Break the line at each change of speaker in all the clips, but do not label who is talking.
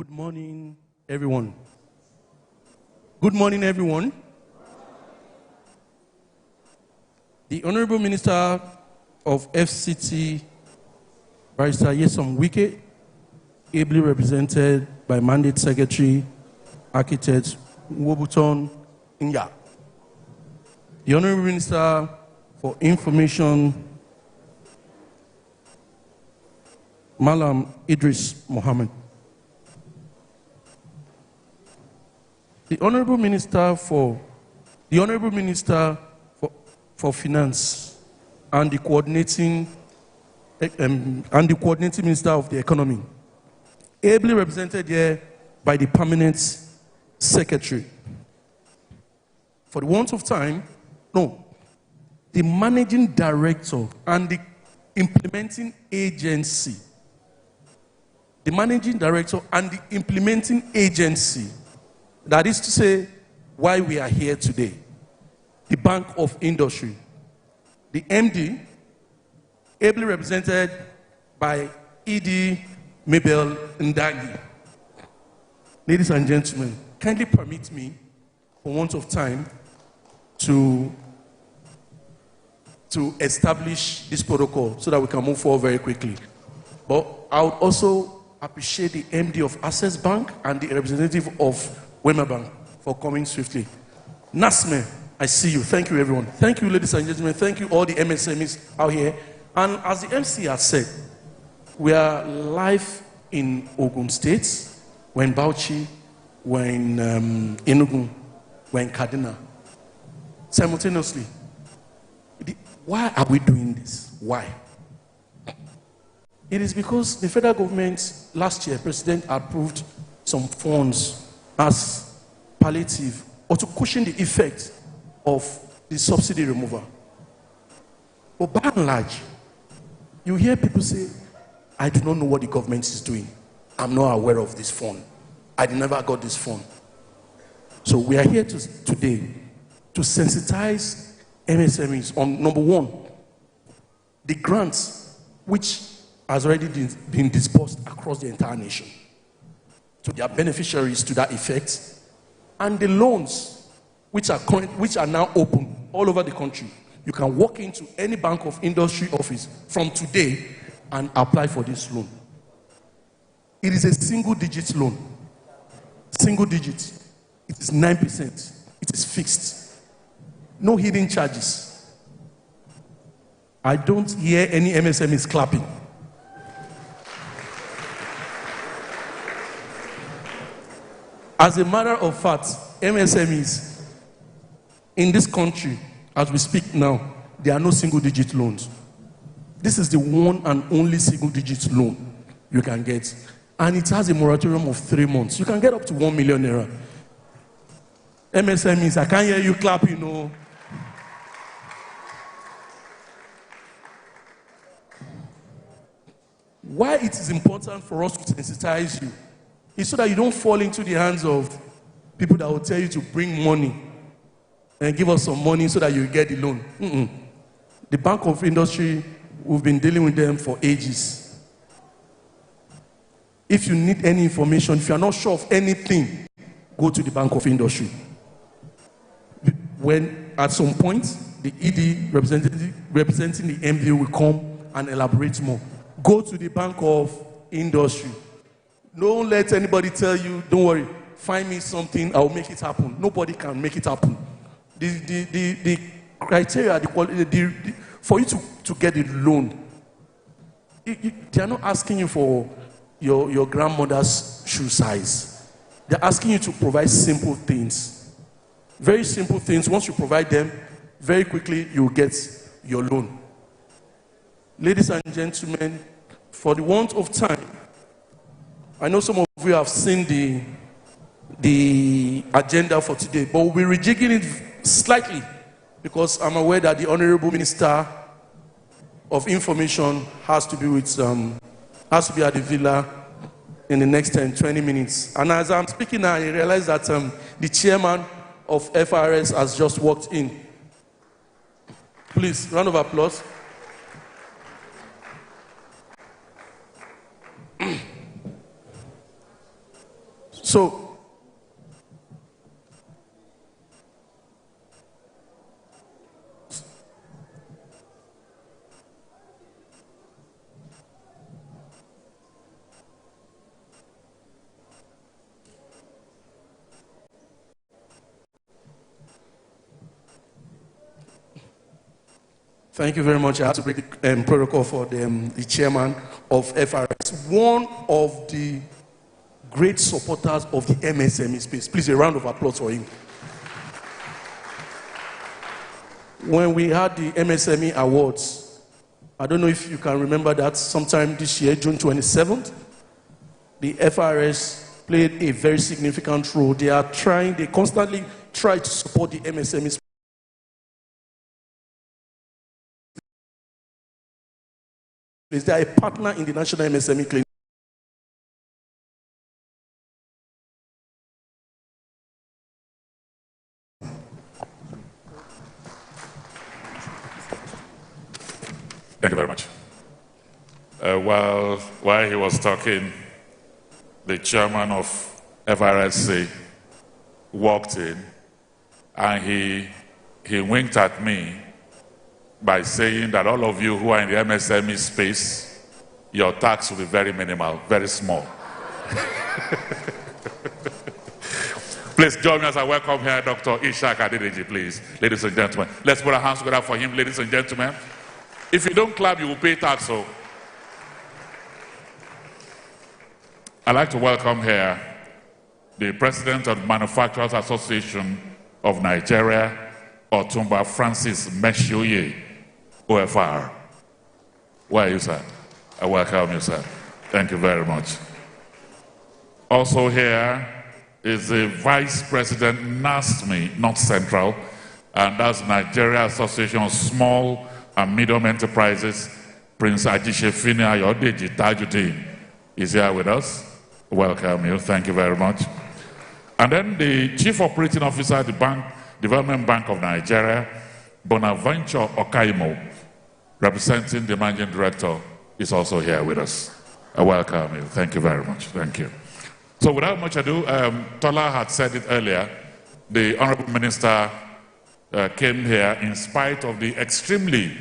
Good morning, everyone. Good morning, everyone. The Honorable Minister of FCT, Barrister Yesom Wike, ably represented by Mandate Secretary, Architect Wobuton Nya. The Honorable Minister for Information, Malam Idris Mohammed. The Honorable Minister for Finance and the coordinating Minister of the Economy, ably represented here by the Permanent Secretary. For the want of time, the Managing Director and the Implementing Agency. The Managing Director and the Implementing Agency. That is to say, why we are here today. The Bank of Industry. The MD, ably represented by ED Mabel Ndagi. Ladies and gentlemen, kindly permit me, for want of time, to establish this protocol so that we can move forward very quickly. But I would also appreciate the MD of Access Bank and the representative of Wema Bank for coming swiftly. Nasme, I see you. Thank you, everyone. Thank you, ladies and gentlemen. Thank you, all the MSMEs out here. And as the MC has said, we are live in Ogun State, we're in Bauchi, we're in Enugu, we're in Kaduna. Simultaneously, why are we doing this? Why? It is because the federal government last year, President approved some funds as palliative or to cushion the effect of the subsidy removal. But by and large, you hear people say, I do not know what the government is doing. I'm not aware of this fund. I never got this fund. So we are here today to sensitize MSMEs on, number one, the grants which has already been disbursed across the entire nation to their beneficiaries to that effect, and the loans which are now open all over the country. You can walk into any Bank of Industry office from today and apply for this loan. It is a single-digit loan. Single digit. It is 9%. It is fixed. No hidden charges. I don't hear any MSMEs clapping. As a matter of fact, MSMEs in this country, as we speak now, there are no single-digit loans. This is the one and only single-digit loan you can get. And it has a moratorium of 3 months. You can get up to 1 million naira. MSMEs, I can't hear you clapping, Why it is important for us to sensitize you is so that you don't fall into the hands of people that will tell you to bring money and give us some money so that you get the loan. The Bank of Industry, we've been dealing with them for ages. If you need any information, if you are not sure of anything, go to the Bank of Industry. When at some point, the ED representing the MD will come and elaborate more. Go to the Bank of Industry. Don't let anybody tell you, don't worry, find me something, I'll make it happen. Nobody can make it happen. The criteria, the quality, for you to get a loan, they are not asking you for your grandmother's shoe size. They're asking you to provide simple things. Very simple things. Once you provide them, very quickly you'll get your loan. Ladies and gentlemen, for the want of time, I know some of you have seen the agenda for today, but we'll be rejigging it slightly because I'm aware that the Honorable Minister of Information has to be at the villa in the next 10-20 minutes. And as I'm speaking now, I realize that the chairman of FRS has just walked in. Please, round of applause. So, thank you very much. I had to break the protocol for the chairman of FRS, one of the great supporters of the MSME space. Please, a round of applause for him. When we had the MSME Awards, I don't know if you can remember that, sometime this year, June 27th, the FRS played a very significant role. They constantly try to support the MSME space. They are a partner in the National MSME Clinic.
Thank you very much. While he was talking, the chairman of FRSC walked in and he winked at me by saying that all of you who are in the MSME space, your tax will be very minimal, very small. Please join me as I welcome here Dr. Ishaq Adedeji, please, ladies and gentlemen. Let's put our hands together for him, ladies and gentlemen. If you don't clap, you will pay tax. So, I'd like to welcome here the President of the Manufacturers Association of Nigeria, Otumba Francis Meshoye, OFR. Where are you, sir? I welcome you, sir. Thank you very much. Also here is the Vice President NASME, North Central, and that's Nigeria Association of Small and Medium Enterprises. Prince Ajishefini Ayodeji Tajuddin is here with us. Welcome you. Thank you very much. And then the Chief Operating Officer at the Development Bank of Nigeria, Bonaventure Okaimo, representing the Managing Director, is also here with us. I welcome you. Thank you very much. Thank you. So without much ado, Tola had said it earlier, the Honorable Minister came here in spite of the extremely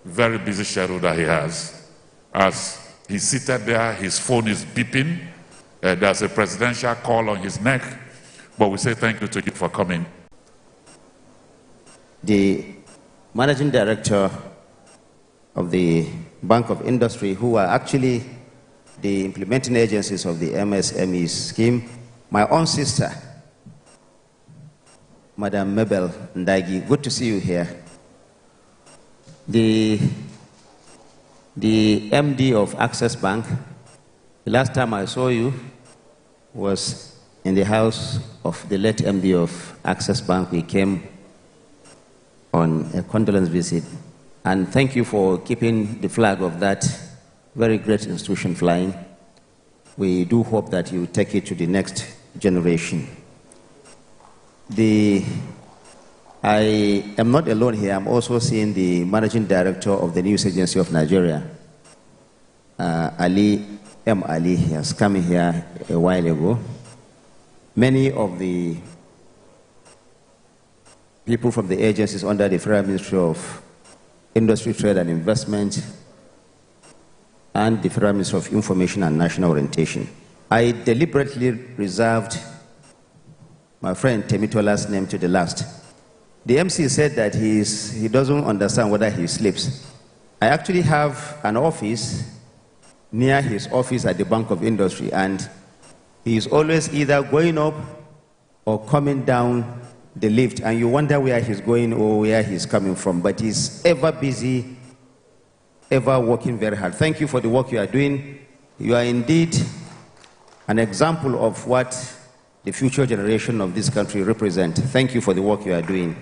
very busy schedule that he has. As he's seated there, his phone is beeping. There's a presidential call on his neck. But we say thank you to you for coming.
The Managing Director of the Bank of Industry, who are actually the implementing agencies of the MSMEs scheme, my own sister, Madam Mabel Ndagi, good to see you here. The MD of Access Bank, the last time I saw you was in the house of the late MD of Access Bank. We came on a condolence visit. And thank you for keeping the flag of that very great institution flying. We do hope that you take it to the next generation. I am not alone here. I'm also seeing the Managing Director of the News Agency of Nigeria, Ali M. Ali. He has come here a while ago. Many of the people from the agencies under the Federal Ministry of Industry, Trade and Investment and the Federal Ministry of Information and National Orientation. I deliberately reserved my friend Temitola's name to the last. The MC said that he doesn't understand whether he sleeps. I actually have an office near his office at the Bank of Industry, and he is always either going up or coming down the lift, and you wonder where he's going or where he's coming from. But he's ever busy, ever working very hard. Thank you for the work you are doing. You are indeed an example of what the future generation of this country represent. Thank you for the work you are doing.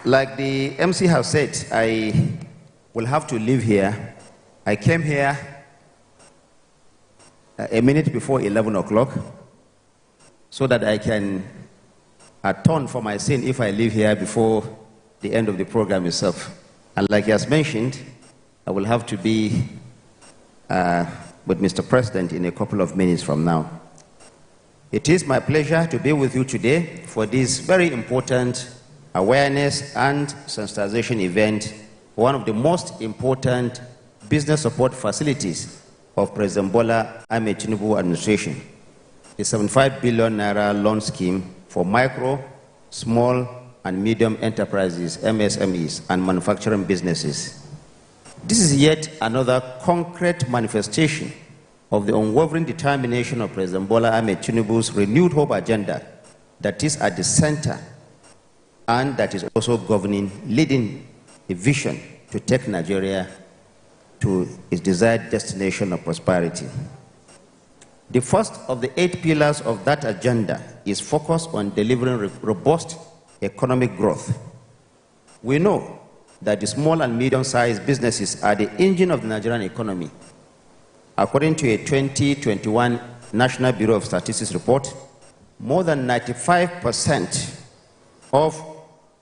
Like the MC has said, I will have to leave here. I came here a minute before 11 o'clock so that I can atone for my sin if I leave here before the end of the program itself. And like he has mentioned, I will have to be with Mr. President in a couple of minutes from now. It is my pleasure to be with you today for this very important awareness and sensitization event, one of the most important business support facilities of President Bola Ahmed Tinubu administration, the 75 billion naira loan scheme for micro, small, and medium enterprises, MSMEs, and manufacturing businesses. This is yet another concrete manifestation of the unwavering determination of President Bola Ahmed Tinubu's renewed hope agenda that is at the center and that is also leading a vision to take Nigeria to its desired destination of prosperity. The first of the 8 pillars of that agenda is focused on delivering robust economic growth. We know that the small and medium-sized businesses are the engine of the Nigerian economy. According to a 2021 National Bureau of Statistics report, more than 95% of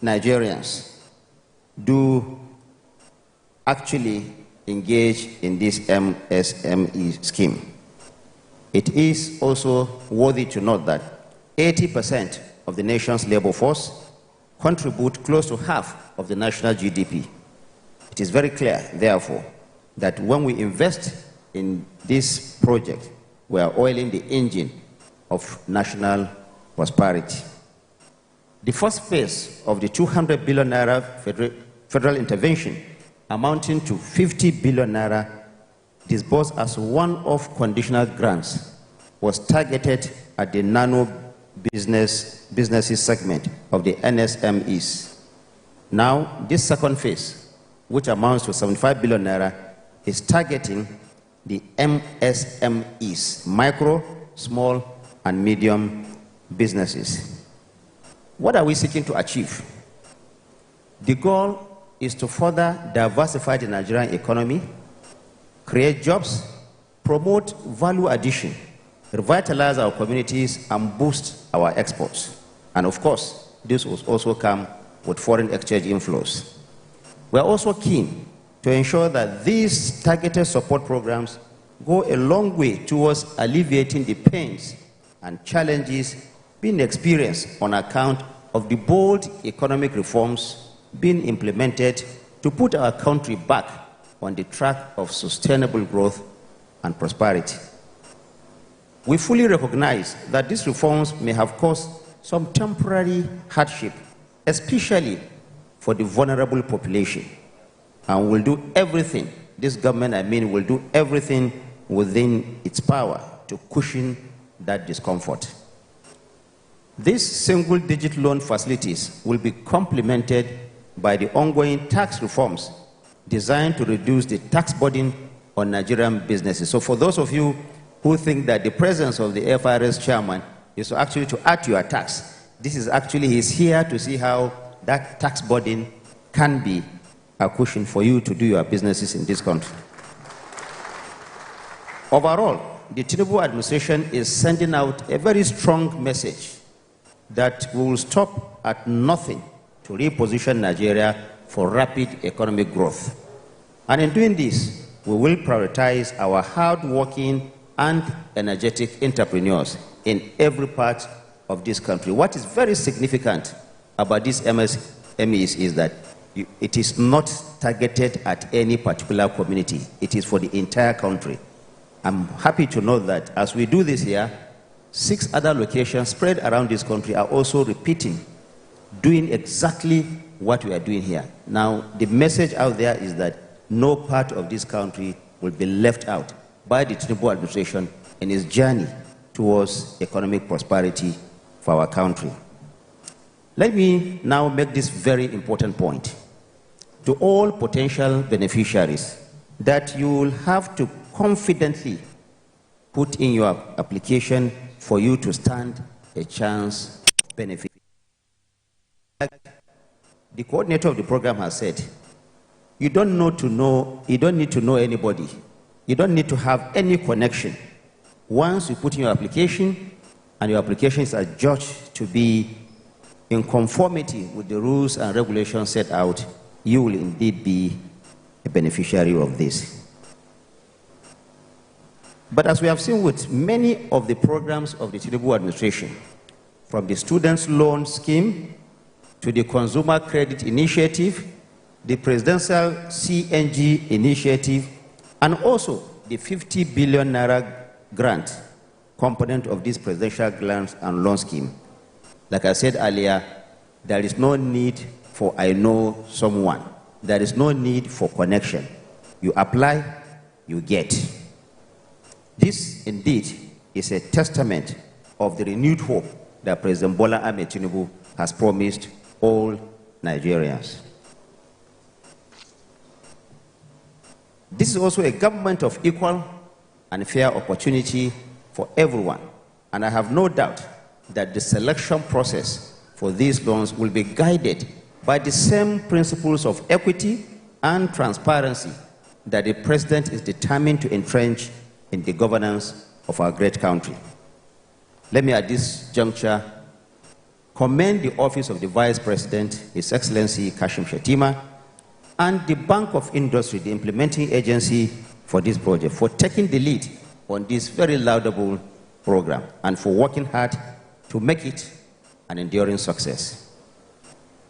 Nigerians do actually engage in this MSME scheme. It is also worthy to note that 80% of the nation's labor force contribute close to half of the national GDP. It is very clear, therefore, that when we invest in this project, we are oiling the engine of national prosperity. The first phase of the 200 billion naira federal intervention, amounting to 50 billion naira, disbursed as one-off conditional grants, was targeted at the nano businesses segment of the NSMEs. Now, this second phase, which amounts to 75 billion naira, is targeting the MSMEs, micro, small, and medium businesses. What are we seeking to achieve? The goal is to further diversify the Nigerian economy, create jobs, promote value addition, revitalize our communities, and boost our exports. And of course, this will also come with foreign exchange inflows. We are also keen to ensure that these targeted support programs go a long way towards alleviating the pains and challenges being experienced on account of the bold economic reforms being implemented to put our country back on the track of sustainable growth and prosperity. We fully recognize that these reforms may have caused some temporary hardship, especially for the vulnerable population, and will do everything, this government, will do everything within its power to cushion that discomfort. These single-digit loan facilities will be complemented by the ongoing tax reforms designed to reduce the tax burden on Nigerian businesses. So for those of you who think that the presence of the FRS chairman is actually to add to your tax, this is actually, he's here to see how that tax burden can be a cushion for you to do your businesses in this country. Overall, the Tinubu administration is sending out a very strong message that we will stop at nothing to reposition Nigeria for rapid economic growth. And in doing this, we will prioritize our hard-working and energetic entrepreneurs in every part of this country. What is very significant about these MSMEs is that it is not targeted at any particular community. It is for the entire country. I'm happy to know that as we do this here, 6 other locations spread around this country are also repeating, doing exactly what we are doing here. Now, the message out there is that no part of this country will be left out by the Tinubu administration in its journey towards economic prosperity for our country. Let me now make this very important point to all potential beneficiaries that you will have to confidently put in your application for you to stand a chance of benefit. Like the coordinator of the program has said, you don't need to know anybody. You don't need to have any connection. Once you put in your application and your application is adjudged to be in conformity with the rules and regulations set out, you will indeed be a beneficiary of this. But as we have seen with many of the programs of the Tinubu administration, from the Students' Loan Scheme to the Consumer Credit Initiative, the Presidential CNG Initiative, and also the 50 billion naira grant component of this Presidential Grant and Loan Scheme. Like I said earlier, there is no need for I know someone. There is no need for connection. You apply, you get. This indeed is a testament of the renewed hope that President Bola Ahmed Tinubu has promised all Nigerians. This is also a government of equal and fair opportunity for everyone, and I have no doubt that the selection process for these loans will be guided by the same principles of equity and transparency that the President is determined to entrench in the governance of our great country. Let me at this juncture commend the Office of the Vice President, His Excellency Kashim Shettima, and the Bank of Industry, the implementing agency for this project, for taking the lead on this very laudable program and for working hard to make it an enduring success.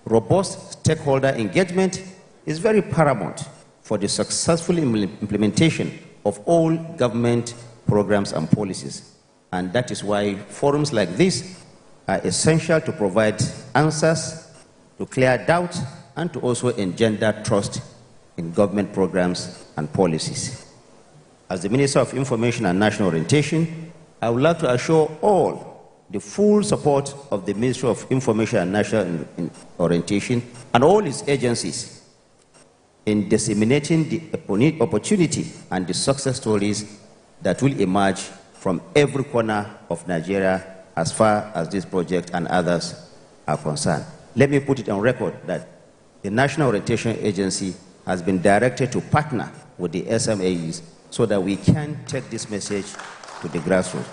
Robust stakeholder engagement is very paramount for the successful implementation of all government programs and policies. And that is why forums like this are essential to provide answers, to clear doubt, and to also engender trust in government programs and policies. As the Minister of Information and National Orientation, I would like to assure all the full support of the Ministry of Information and National Orientation and all its agencies in disseminating the opportunity and the success stories that will emerge from every corner of Nigeria as far as this project and others are concerned. Let me put it on record that the National Orientation Agency has been directed to partner with the MSMEs so that we can take this message to the grassroots.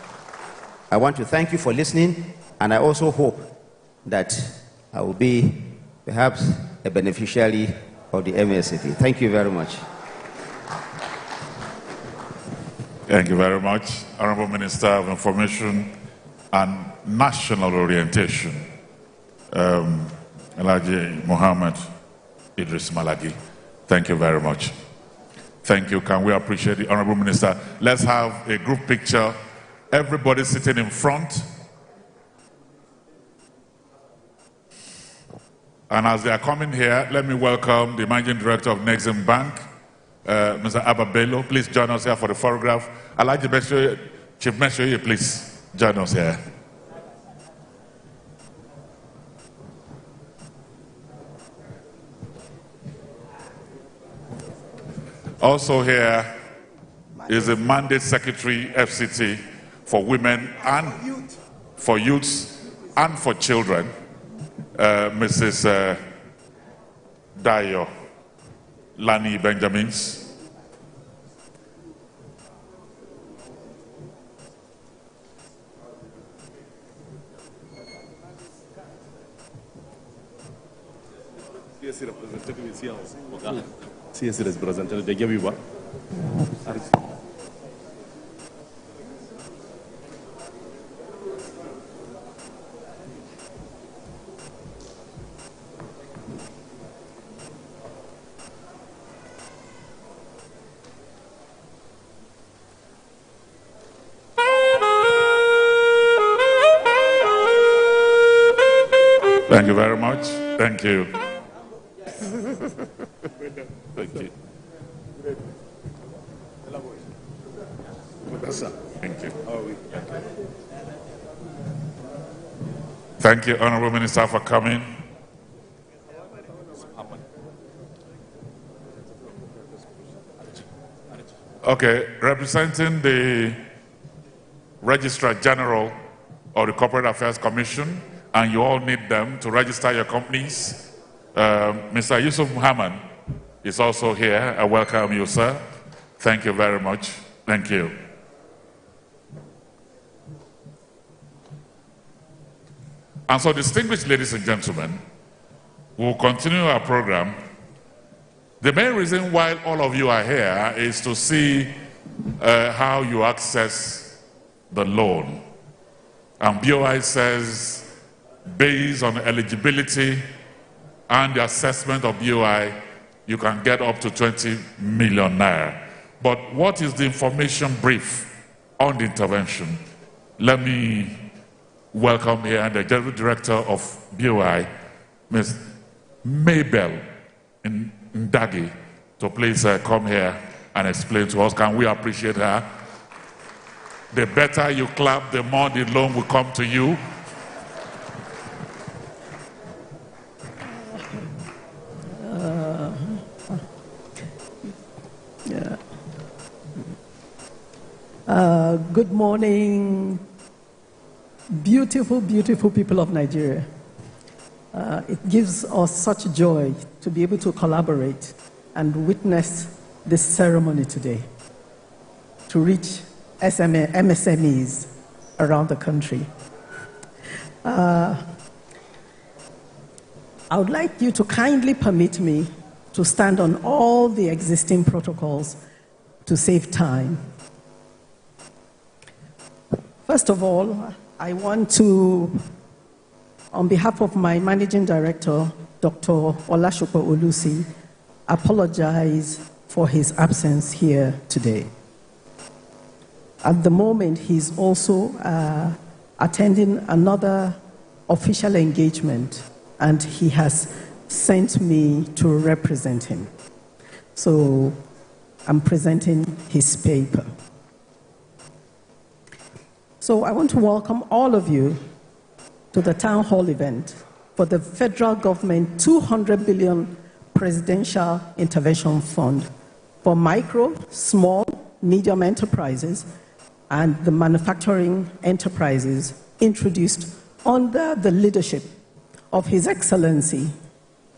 I want to thank you for listening, and I also hope that I will be perhaps a beneficiary of the MSME. Thank you very much.
Thank you very much, Honorable Minister of Information and National Orientation, Alhaji Muhammad Idris Malagi. Thank you very much. Thank you. Can we appreciate the Honorable Minister? Let's have a group picture. Everybody sitting in front. And as they are coming here, let me welcome the Managing Director of Nexim Bank, Mr. Abba Bello. Please join us here for the photograph. Alhaji Chief Meshoye, please join us here. Also here is the Mandate Secretary, FCT, for women and for youths and for children, Mrs. Dayo Lani Benjamins.
Sí, es representante de Gabiba.
Thank you very much. Thank you. Thank you. Thank you. Thank you, Honorable Minister, for coming. Okay, representing the Registrar General of the Corporate Affairs Commission, and you all need them to register your companies. Mr. Yusuf Muhammad is also here. I welcome you, sir. Thank you very much. Thank you. And so, distinguished ladies and gentlemen, we'll continue our program. The main reason why all of you are here is to see how you access the loan. And BOI says, based on eligibility and the assessment of BOI, you can get up to 20 million naira. But what is the information brief on the intervention? Let me welcome here the General Director of BOI, Ms. Mabel Ndagi, to please come here and explain to us. Can we appreciate her? The better you clap, the more the loan will come to you.
Good morning, beautiful, beautiful people of Nigeria. It gives us such joy to be able to collaborate and witness this ceremony today to reach MSMEs around the country. I would like you to kindly permit me to stand on all the existing protocols to save time. First of all, I want to, on behalf of my Managing Director, Dr. Olashopo Olusi, apologize for his absence here today. At the moment, he's also attending another official engagement, and he has sent me to represent him. So I'm presenting his paper. So I want to welcome all of you to the town hall event for the federal government 200 billion presidential intervention fund for micro, small, medium enterprises and the manufacturing enterprises introduced under the leadership of His Excellency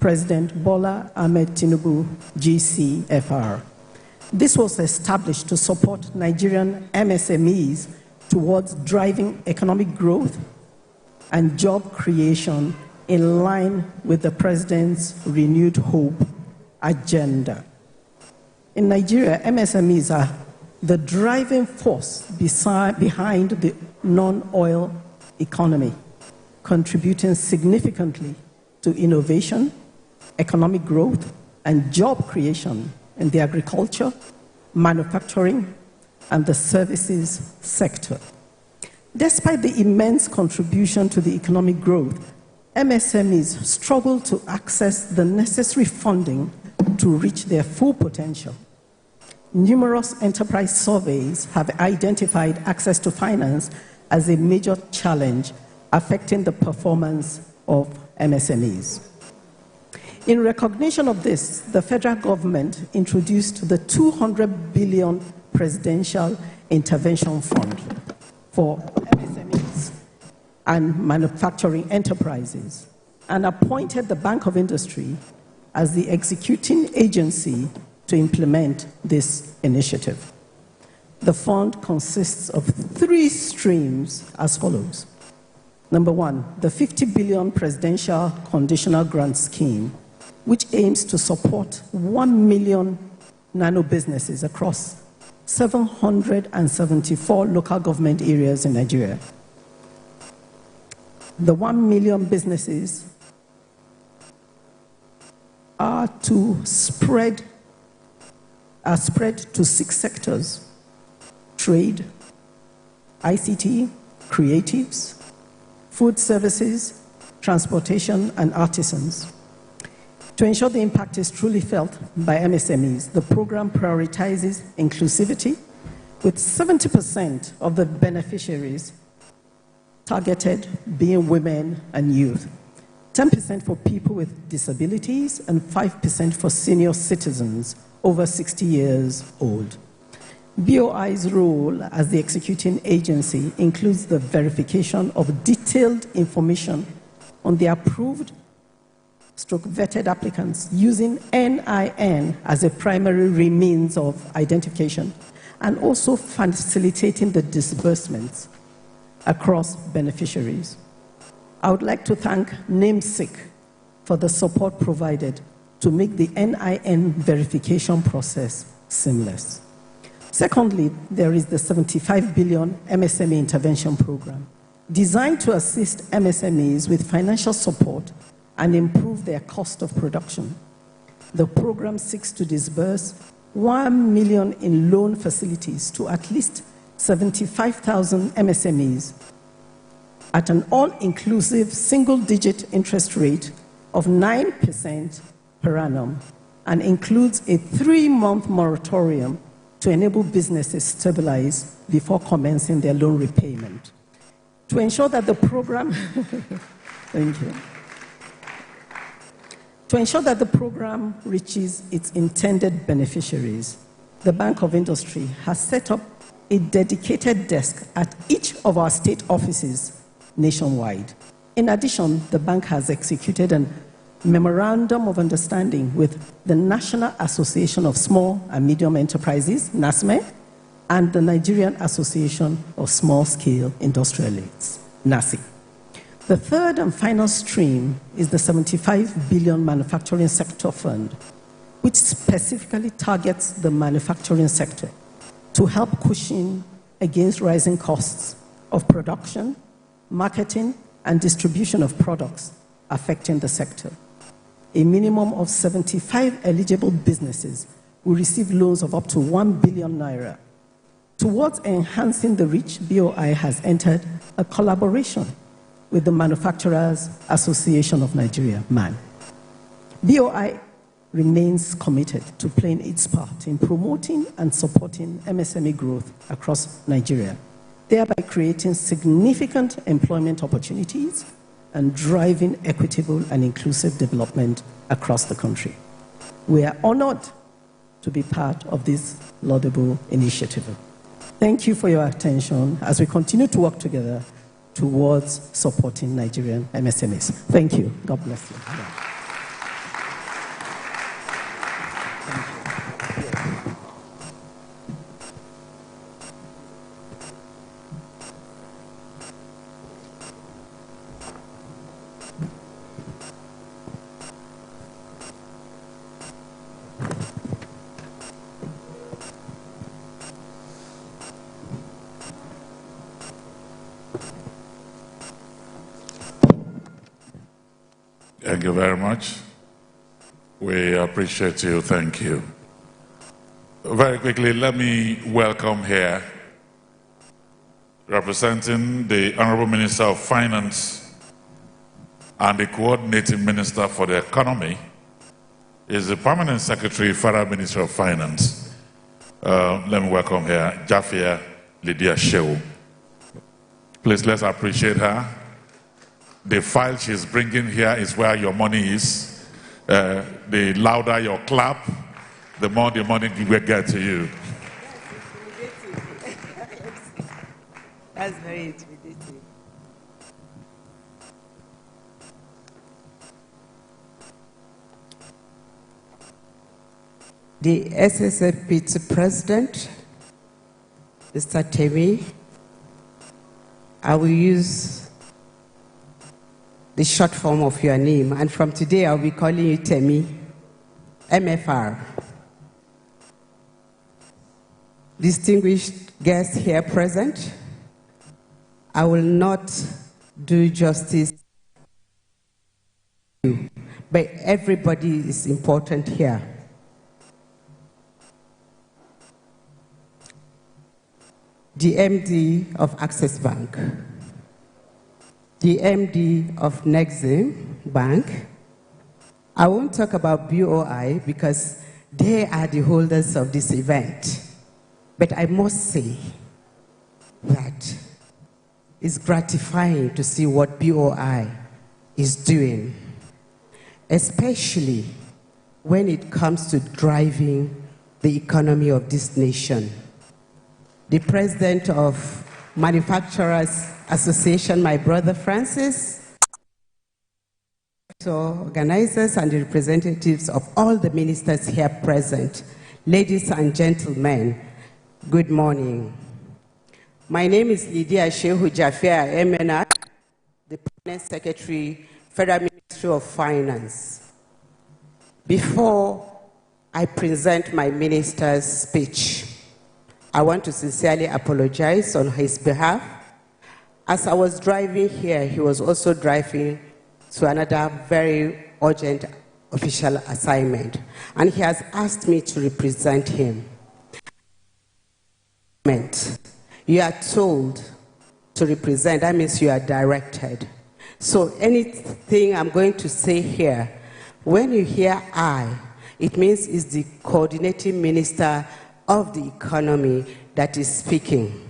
President Bola Ahmed Tinubu, GCFR. This was established to support Nigerian MSMEs towards driving economic growth and job creation in line with the President's renewed hope agenda. In Nigeria, MSMEs are the driving force behind the non-oil economy, contributing significantly to innovation, economic growth, and job creation in the agriculture, manufacturing, and the services sector. Despite the immense contribution to the economic growth, MSMEs struggle to access the necessary funding to reach their full potential. Numerous enterprise surveys have identified access to finance as a major challenge affecting the performance of MSMEs. In recognition of this, the federal government introduced the 200 billion Presidential Intervention Fund for MSMEs and manufacturing enterprises and appointed the Bank of Industry as the executing agency to implement this initiative. The fund consists of 3 streams as follows. Number 1, the 50 billion Presidential Conditional Grant Scheme, which aims to support 1 million nano businesses across 774 local government areas in Nigeria. The 1 million businesses are spread to 6 sectors: trade, ICT, creatives, food services, transportation, and artisans. To ensure the impact is truly felt by MSMEs, the program prioritizes inclusivity, with 70% of the beneficiaries targeted being women and youth, 10% for people with disabilities, and 5% for senior citizens over 60 years old. BOI's role as the executing agency includes the verification of detailed information on the approved vetted applicants using NIN as a primary means of identification, and also facilitating the disbursements across beneficiaries. I would like to thank NAMESIC for the support provided to make the NIN verification process seamless. Secondly, there is the 75 billion MSME intervention program, designed to assist MSMEs with financial support and improve their cost of production. The program seeks to disburse 1 million in loan facilities to at least 75,000 MSMEs at an all-inclusive single-digit interest rate of 9% per annum, and includes a 3-month moratorium to enable businesses stabilize before commencing their loan repayment. To ensure that the program, thank you. To ensure that the program reaches its intended beneficiaries, the Bank of Industry has set up a dedicated desk at each of our state offices nationwide. In addition, the bank has executed a memorandum of understanding with the National Association of Small and Medium Enterprises, NASME, and the Nigerian Association of Small-Scale Industrialists, NASI. The third and final stream is the 75 billion Manufacturing Sector Fund, which specifically targets the manufacturing sector to help cushion against rising costs of production, marketing, and distribution of products affecting the sector. A minimum of 75 eligible businesses will receive loans of up to 1 billion naira. Towards enhancing the reach, BOI has entered a collaboration with the Manufacturers Association of Nigeria, MAN. BOI remains committed to playing its part in promoting and supporting MSME growth across Nigeria, thereby creating significant employment opportunities and driving equitable and inclusive development across the country. We are honored to be part of this laudable initiative. Thank you for your attention as we continue to work together towards supporting Nigerian MSMEs. Thank you. God bless you.
Thank you very much. We appreciate you. Thank you. Very quickly, let me welcome here, representing the Honorable Minister of Finance and the Coordinating Minister for the Economy, is the Permanent Secretary, Federal Ministry of Finance. Let me welcome here, Jafia Lydia Shehu. Please, let's appreciate her. The file she's bringing here is where your money is. The louder your clap, the more the money will get to you.
That's very intimidating. The SSFP's President, Mr. Temi, I will use the short form of your name, and from today I'll be calling you Temi, MFR. Distinguished guests here present, I will not do justice to you, but everybody is important here. The MD of Access Bank, the MD of Nexim Bank. I won't talk about BOI because they are the holders of this event. But I must say that it's gratifying to see what BOI is doing, especially when it comes to driving the economy of this nation. The president of Manufacturers Association, my brother Francis, organizers and the representatives of all the ministers here present, ladies and gentlemen, good morning. My name is Lydia Shehu Jafia MNR, the Permanent Secretary, Federal Ministry of Finance. Before I present my minister's speech, I want to sincerely apologize on his behalf. As I was driving here, he was also driving to another very urgent official assignment, and he has asked me to represent him. You are told to represent, that means you are directed. So anything I'm going to say here, when you hear I, it means it's the coordinating minister of the economy that is speaking.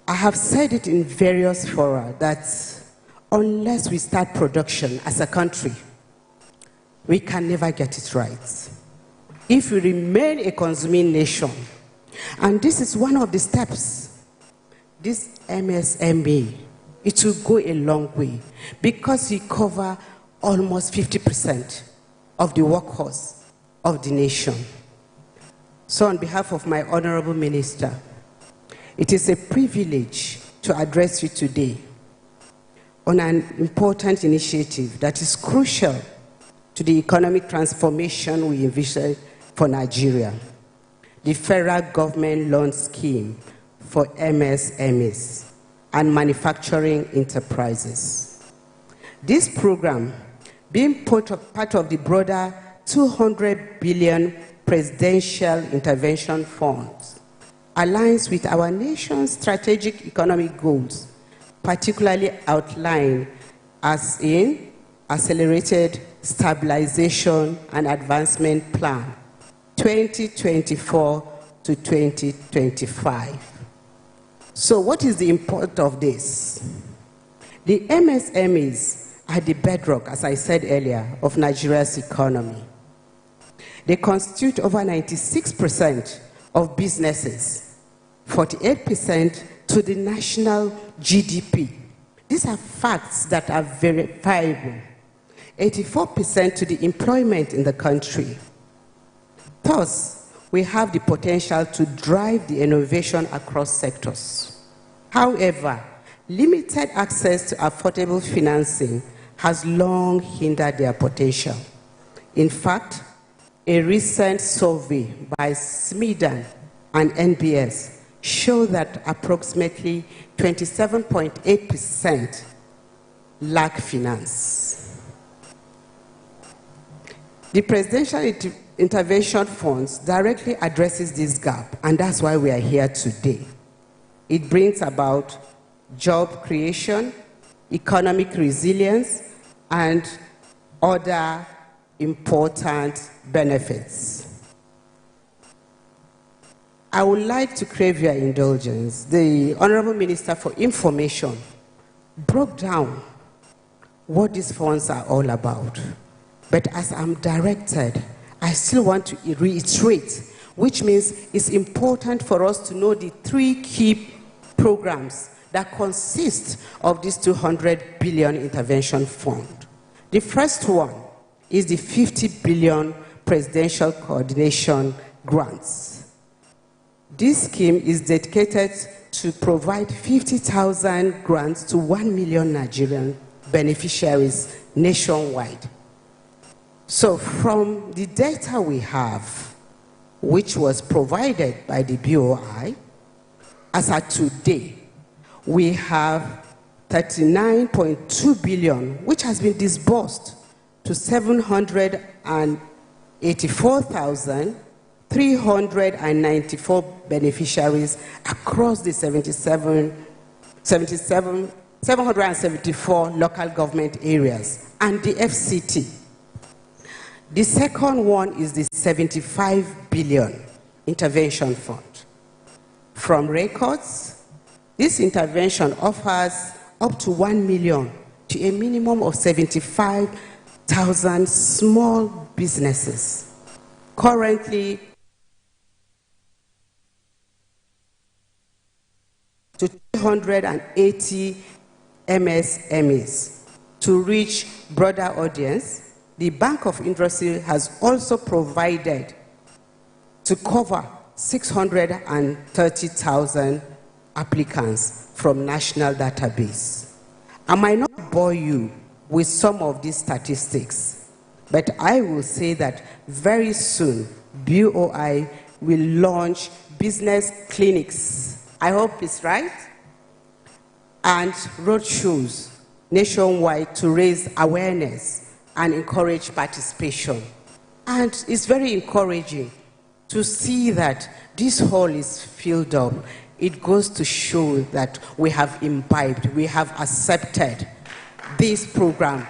I have said it in various fora that unless we start production as a country, we can never get it right. If we remain a consuming nation, and this is one of the steps, this MSME, it will go a long way because it covers almost 50% of the workforce of the nation. So on behalf of my honorable minister, it is a privilege to address you today on an important initiative that is crucial to the economic transformation we envision for Nigeria, the federal government loan scheme for MSMEs and manufacturing enterprises. This program, being part of the broader 200 billion presidential intervention funds, aligns with our nation's strategic economic goals, particularly outlined as in Accelerated Stabilization and Advancement Plan 2024 to 2025. So what is the import of this? The MSMEs are the bedrock, as I said earlier, of Nigeria's economy. They constitute over 96% of businesses, 48% to the national GDP. These are facts that are verifiable. 84% to the employment in the country. Thus, we have the potential to drive the innovation across sectors. However, limited access to affordable financing has long hindered their potential. In fact, a recent survey by SMEDAN and NBS show that approximately 27.8% lack finance. The Presidential Intervention Funds directly addresses this gap, and that's why we are here today. It brings about job creation, economic resilience, and other important benefits. I would like to crave your indulgence. The Honorable Minister for Information broke down what these funds are all about. But as I'm directed, I still want to reiterate, which means it's important for us to know the three key programs that consist of this 200 billion intervention fund. The first one is the 50 billion presidential coordination grants. This scheme is dedicated to provide 50,000 grants to 1 million Nigerian beneficiaries nationwide. So from the data we have, which was provided by the BOI, as of today, we have 39.2 billion, which has been disbursed to 784,394 beneficiaries across the 774 local government areas and the FCT. The second one is the 75 billion intervention fund. From records, this intervention offers up to 1 million to a minimum of 75,000 small businesses. Currently, to 280 MSMEs. To reach broader audience, the Bank of Industry has also provided to cover 630,000 applicants from national database. I might not bore you with some of these statistics, but I will say that very soon BOI will launch business clinics, I hope it's right, and roadshows nationwide to raise awareness and encourage participation. And it's very encouraging to see that this hall is filled up. It goes to show that we have imbibed, we have accepted this program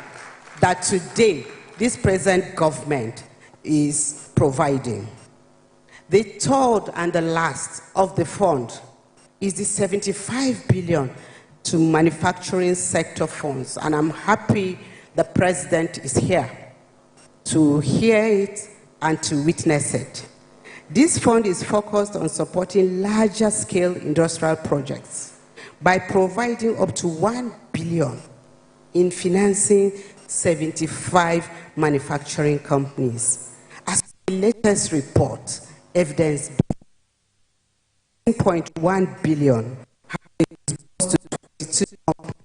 that today this present government is providing. The third and the last of the fund is the 75 billion to manufacturing sector funds, and I'm happy the president is here to hear it and to witness it. This fund is focused on supporting larger scale industrial projects by providing up to 1 billion in financing 75 manufacturing companies. As the latest report evidenced, 1.1 billion have been disbursed to 22 companies.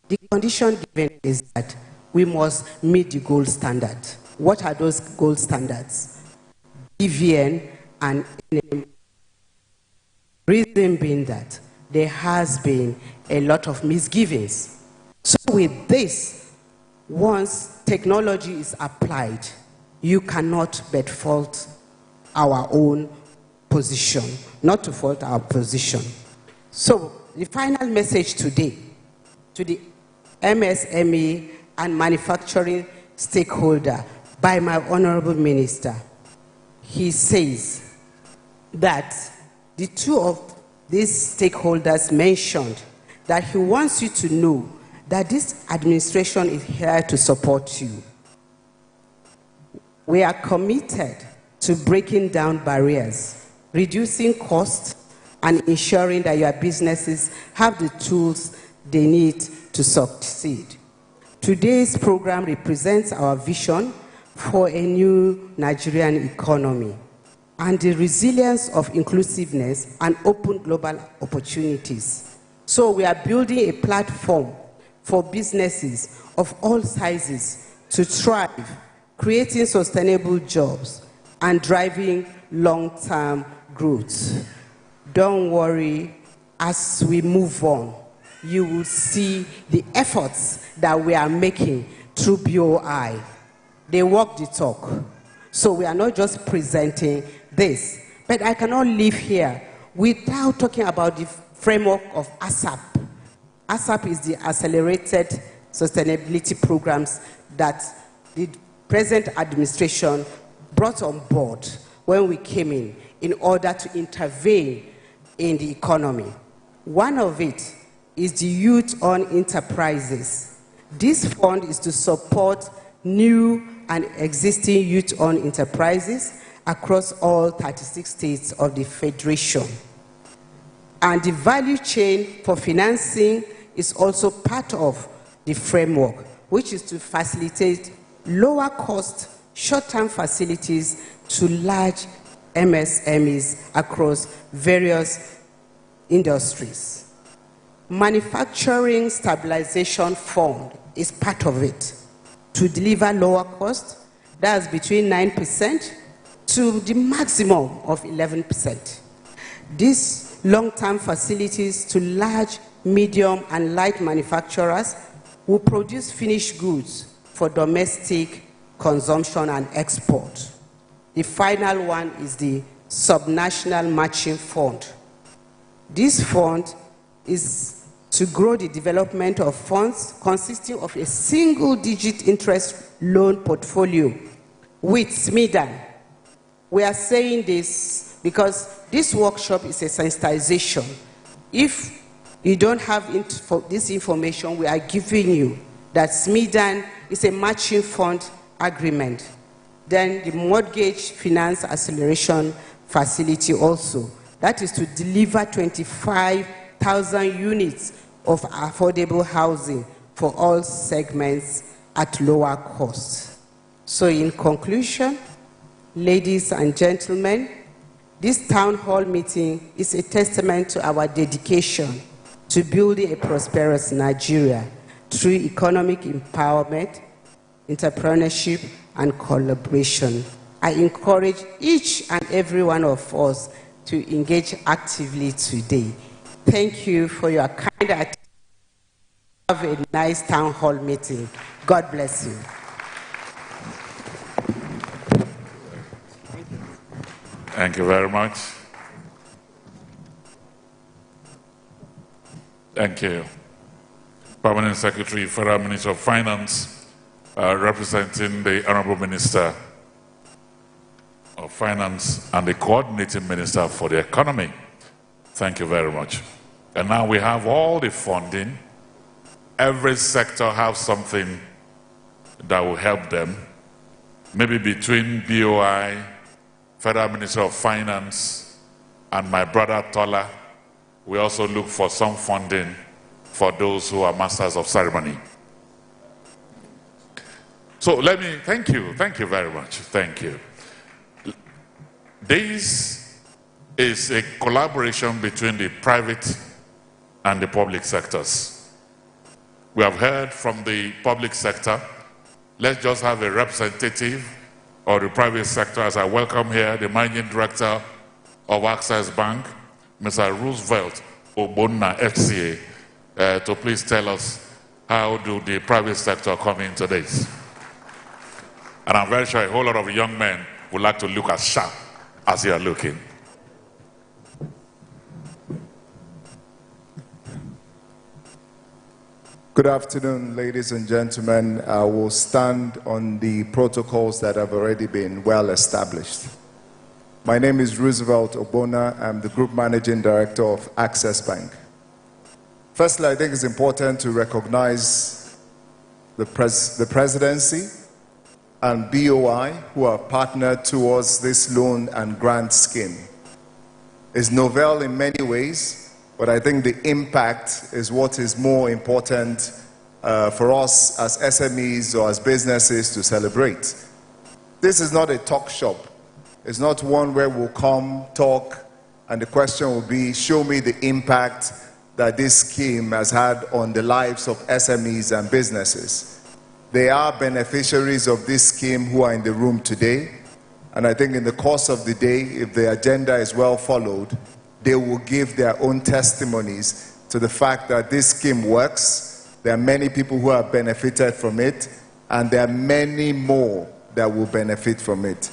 The condition given is that we must meet the gold standard. What are those gold standards? BVN and NM. Reason being that there has been a lot of misgivings. So with this, once technology is applied, you cannot but fault our own position, not to fault our position. So the final message today to the MSME and manufacturing stakeholder by my honorable minister, he says that the two of these stakeholders mentioned that he wants you to know that this administration is here to support you. We are committed to breaking down barriers, reducing costs, and ensuring that your businesses have the tools they need to succeed. Today's program represents our vision for a new Nigerian economy and the resilience of inclusiveness and open global opportunities. So we are building a platform for businesses of all sizes to thrive, creating sustainable jobs and driving long-term growth. Don't worry, as we move on, you will see the efforts that we are making through BOI. They walk the talk. So we are not just presenting this, but I cannot leave here without talking about the framework of ASAP. ASAP is the Accelerated Sustainability Programs that the present administration brought on board when we came in order to intervene in the economy. One of it is the Youth on Enterprises. This fund is to support new and existing youth on enterprises across all 36 states of the Federation. And the value chain for financing is also part of the framework, which is to facilitate lower cost, short-term facilities to large MSMEs across various industries. Manufacturing Stabilization Fund is part of it to deliver lower cost. That's between 9% to the maximum of 11%. These long-term facilities to large, medium, and light manufacturers will produce finished goods for domestic consumption and export. The final one is the Subnational Matching Fund. This fund is to grow the development of funds consisting of a single-digit interest loan portfolio with SMEDAN. We are saying this because this workshop is a sensitization. If you don't have this information, we are giving you that SMEDAN is a matching fund agreement. Then the Mortgage Finance Acceleration Facility also. That is to deliver 25,000 units of affordable housing for all segments at lower cost. So in conclusion, ladies and gentlemen, this town hall meeting is a testament to our dedication to building a prosperous Nigeria through economic empowerment, entrepreneurship, and collaboration. I encourage each and every one of us to engage actively today. Thank you for your kind attention. Have a nice town hall meeting. God bless you.
Thank you very much. Thank you. Permanent Secretary, Federal Minister of Finance, representing the Honorable Minister of Finance and the Coordinating Minister for the Economy. Thank you very much. And now we have all the funding. Every sector has something that will help them. Maybe between BOI, Federal Minister of Finance, and my brother Tola, we also look for some funding for those who are masters of ceremony. So let me, thank you very much, thank you. This is a collaboration between the private and the public sectors. We have heard from the public sector. Let's just have a representative of the private sector as I welcome here the Managing Director of Access Bank, Mr. Roosevelt Obonna, FCA, to please tell us how do the private sector come into this. And I'm very sure a whole lot of young men would like to look as sharp as you are looking.
Good afternoon, ladies and gentlemen. I will stand on the protocols that have already been well established. My name is Roosevelt Obonna. I'm the Group Managing Director of Access Bank. Firstly, I think it's important to recognize the Presidency and BOI who have partnered towards this loan and grant scheme. It's novel in many ways, but I think the impact is what is more important for us as SMEs or as businesses to celebrate. This is not a talk shop. It's not one where we'll come, talk, and the question will be, show me the impact that this scheme has had on the lives of SMEs and businesses. They are beneficiaries of this scheme who are in the room today, and I think in the course of the day, if the agenda is well followed, they will give their own testimonies to the fact that this scheme works. There are many people who have benefited from it, and there are many more that will benefit from it.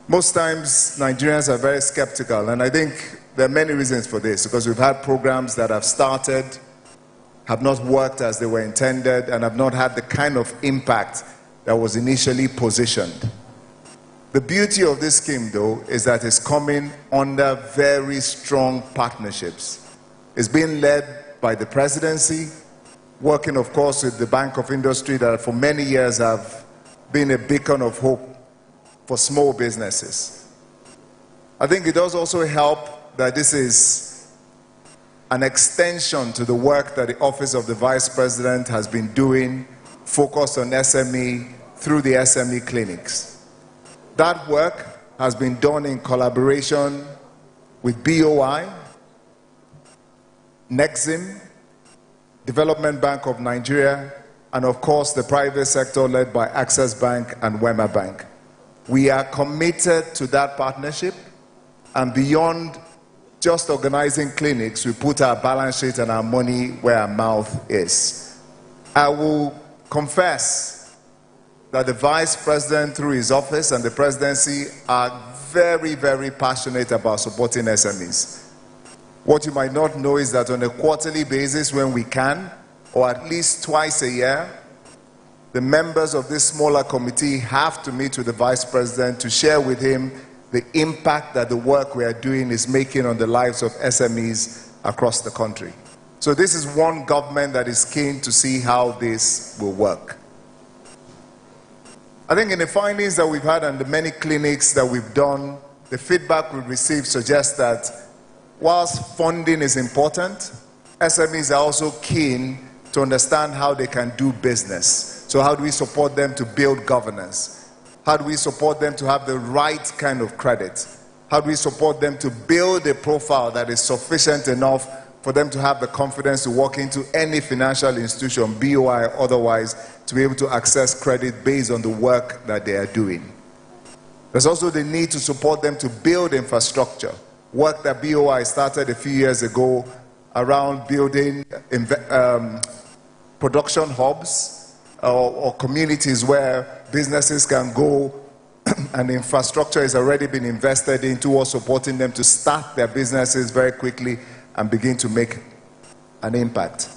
Most times, Nigerians are very skeptical, and I think there are many reasons for this, because we've had programs that have started, have not worked as they were intended, and have not had the kind of impact that was initially positioned. The beauty of this scheme, though, is that it's coming under very strong partnerships. It's being led by the Presidency, working, of course, with the Bank of Industry that for many years have been a beacon of hope for small businesses. I think it does also help that this is an extension to the work that the Office of the Vice President has been doing, focused on SME through the SME clinics. That work has been done in collaboration with BOI, Nexim, Development Bank of Nigeria, and of course the private sector led by Access Bank and Wema Bank. We are committed to that partnership, and beyond just organizing clinics, we put our balance sheet and our money where our mouth is. I will confess that the Vice President through his office and the presidency are very, very passionate about supporting SMEs. What you might not know is that on a quarterly basis when we can, or at least twice a year, the members of this smaller committee have to meet with the Vice President to share with him the impact that the work we are doing is making on the lives of SMEs across the country. So this is one government that is keen to see how this will work. I think in the findings that we've had and the many clinics that we've done, the feedback we've received suggests that whilst funding is important, SMEs are also keen to understand how they can do business. So how do we support them to build governance? How do we support them to have the right kind of credit? How do we support them to build a profile that is sufficient enough for them to have the confidence to walk into any financial institution, BOI or otherwise, to be able to access credit based on the work that they are doing? There's also the need to support them to build infrastructure. Work that BOI started a few years ago around building production hubs or communities where businesses can go and infrastructure has already been invested in towards supporting them to start their businesses very quickly and begin to make an impact.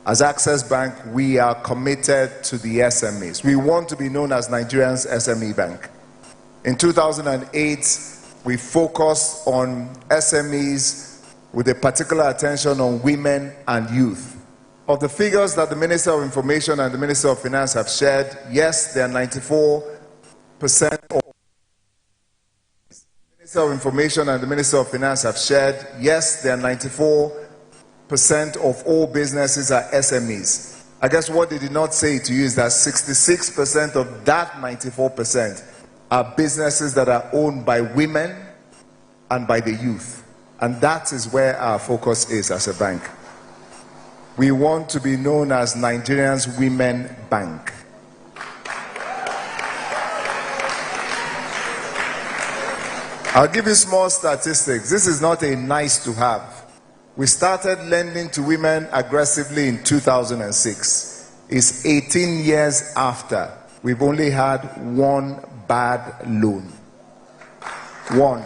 As Access Bank, we are committed to the SMEs. We want to be known as Nigeria's SME Bank. In 2008, we focused on SMEs with a particular attention on women and youth. Of the figures that the Minister of Information and the Minister of Finance have shared, yes, they are 94% of the Minister of Information and the Minister of Finance have shared, yes, they are 94% of all businesses are SMEs. I guess what they did not say to you is that 66% of that 94% are businesses that are owned by women and by the youth. And that is where our focus is as a bank. We want to be known as Nigeria's Women Bank. I'll give you small statistics. This is not a nice to have. We started lending to women aggressively in 2006. It's 18 years after. We've only had one bad loan. One.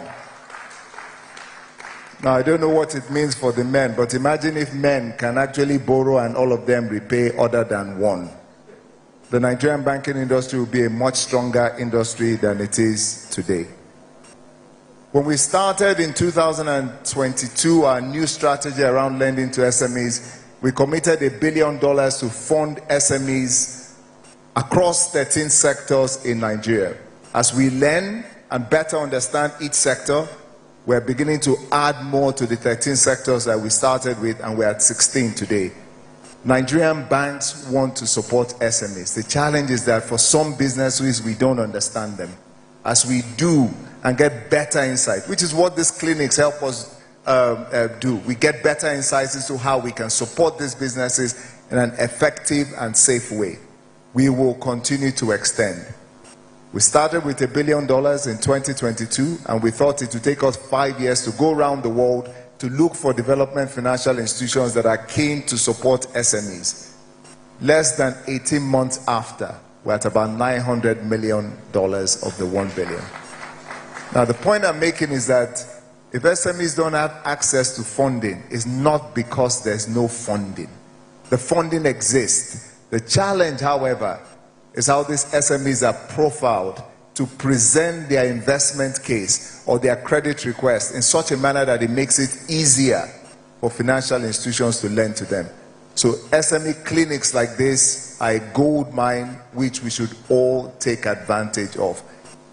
Now, I don't know what it means for the men, but imagine if men can actually borrow and all of them repay other than one. The Nigerian banking industry will be a much stronger industry than it is today. When we started in 2022, our new strategy around lending to SMEs, we committed $1 billion to fund SMEs across 13 sectors in Nigeria. As we learn and better understand each sector, we're beginning to add more to the 13 sectors that we started with, and we're at 16 today. Nigerian banks want to support SMEs. The challenge is that for some businesses, we don't understand them. As we do and get better insight, which is what these clinics help us do. We get better insights into how we can support these businesses in an effective and safe way. We will continue to extend. We started with $1 billion in 2022, and we thought it would take us 5 years to go around the world to look for development financial institutions that are keen to support SMEs. Less than 18 months after, we're at about $900 million of the $1 billion. Now, the point I'm making is that if SMEs don't have access to funding, it's not because there's no funding. The funding exists. The challenge, however, is how these SMEs are profiled to present their investment case or their credit request in such a manner that it makes it easier for financial institutions to lend to them. So SME clinics like this are a gold mine which we should all take advantage of.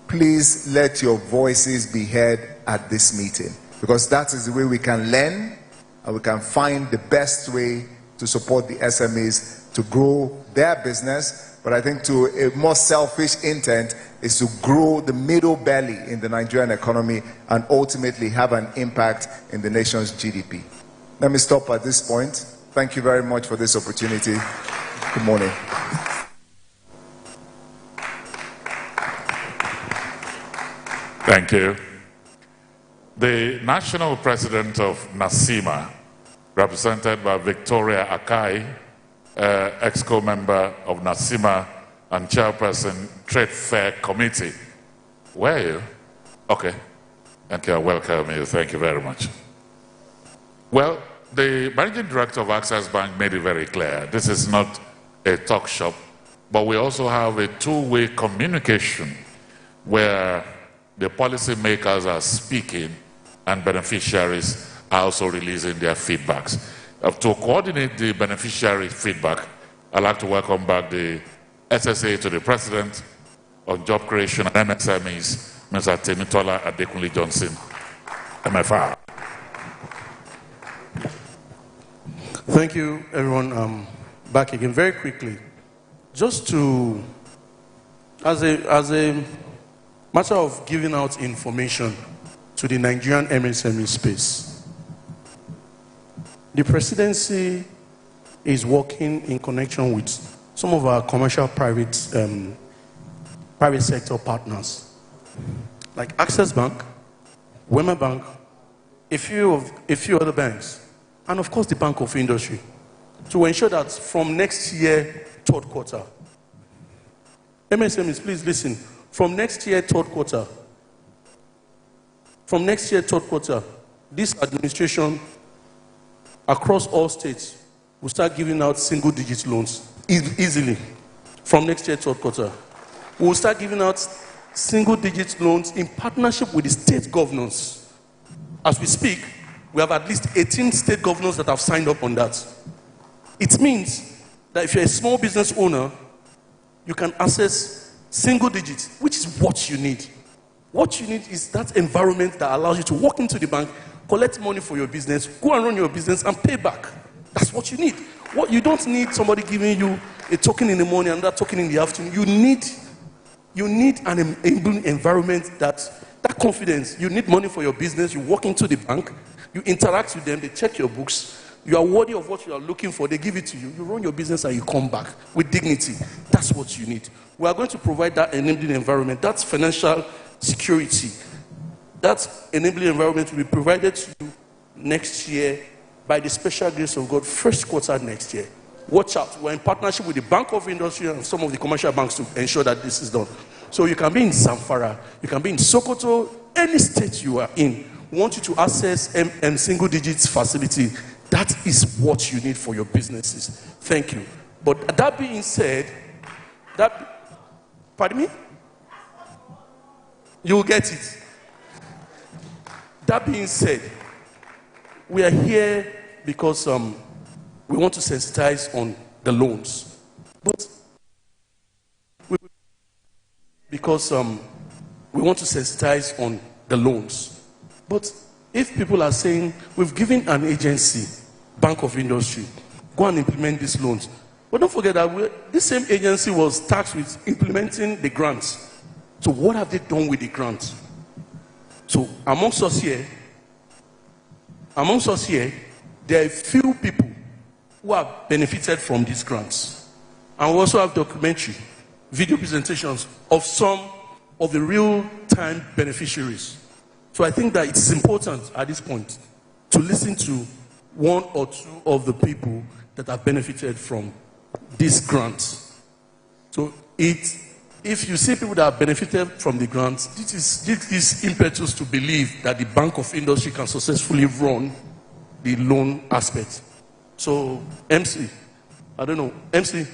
Please let your voices be heard at this meeting, because that is the way we can learn and we can find the best way to support the SMEs to grow their business. But I think to a more selfish intent is to grow the middle belly in the Nigerian economy and ultimately have an impact in the nation's GDP. Let me stop at this point. Thank you very much for this opportunity. Good morning.
Thank you. The national president of NASIMA, represented by Victoria Akai, EXCO member of NASIMA and chairperson Trade Fair Committee. Where are you? Okay. Thank you. I welcome you. Thank you very much. Well, the managing director of Access Bank made it very clear. This is not a talk shop, but we also have a two-way communication where the policymakers are speaking and beneficiaries are also releasing their feedbacks. To coordinate the beneficiary feedback, I'd like to welcome back the SSA to the President on Job Creation and MSMEs, Mr. Temitola Adekunle Johnson, MFR.
Thank you, everyone. Back again very quickly. Just to, as a matter of giving out information to the Nigerian MSME space, the presidency is working in connection with some of our commercial private sector partners, like Access Bank, Wema Bank, a few other banks, and of course the Bank of Industry, to ensure that from next year, third quarter, MSMEs, please listen, from next year, third quarter, this administration across all states will start giving out single-digit loans easily. From next year, third quarter, we will start giving out single-digit loans in partnership with the state governors. As we speak, we have at least 18 state governors that have signed up on that. It means that if you're a small business owner, you can access single digits, which is what you need. What you need is that environment that allows you to walk into the bank, collect money for your business, go and run your business and pay back. That's what you need. What you don't need somebody giving you a token in the morning and that token in the afternoon. You need an enabling environment that confidence. You need money for your business. You walk into the bank, you interact with them, they check your books. You are worthy of what you are looking for. They give it to you. You run your business and you come back with dignity. That's what you need. We are going to provide that enabling environment. That's financial security. That enabling environment will be provided to you next year by the special grace of God, first quarter next year. Watch out. We're in partnership with the Bank of Industry and some of the commercial banks to ensure that this is done. So you can be in Zamfara, you can be in Sokoto, any state you are in. We want you to access single digits facility. That is what you need for your businesses. Thank you. But that being said, pardon me? You'll get it. That being said, we are here because we want to sensitize on the loans. But we want to sensitize on the loans. But if people are saying, we've given an agency, Bank of Industry, go and implement these loans. But don't forget that this same agency was tasked with implementing the grants. So what have they done with the grants? So amongst us here, there are few people who have benefited from these grants. And we also have documentary, video presentations of some of the real-time beneficiaries. So I think that it's important at this point to listen to one or two of the people that have benefited from these grants. So if you see people that have benefited from the grants, this is impetus to believe that the Bank of Industry can successfully run the loan aspect. So MC, I don't know, MC,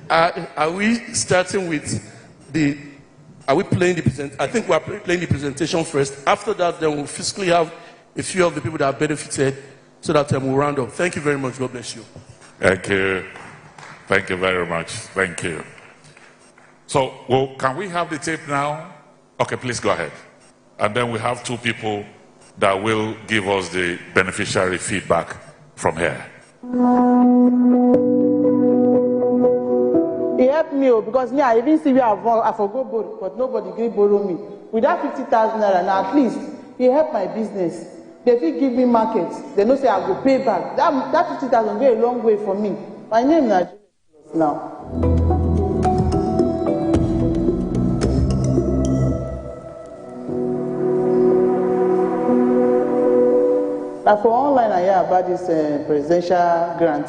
are we starting with are we playing the presentation? I think we are playing the presentation first. After that, then we'll physically have a few of the people that have benefited so that we'll round up. Thank you very much. God bless you.
Thank you. Thank you very much. Thank you. So, well, can we have the tape now? Okay, please go ahead. And then we have two people that will give us the beneficiary feedback from here.
He helped me because me, I even see where I forgot borrow, but nobody gave borrow me. With that 50,000 naira, now at least e help my business. They fit give me market. They know say I go pay back. That 50,000 go a long way for me. My name na now. For online, I hear about this presidential grant.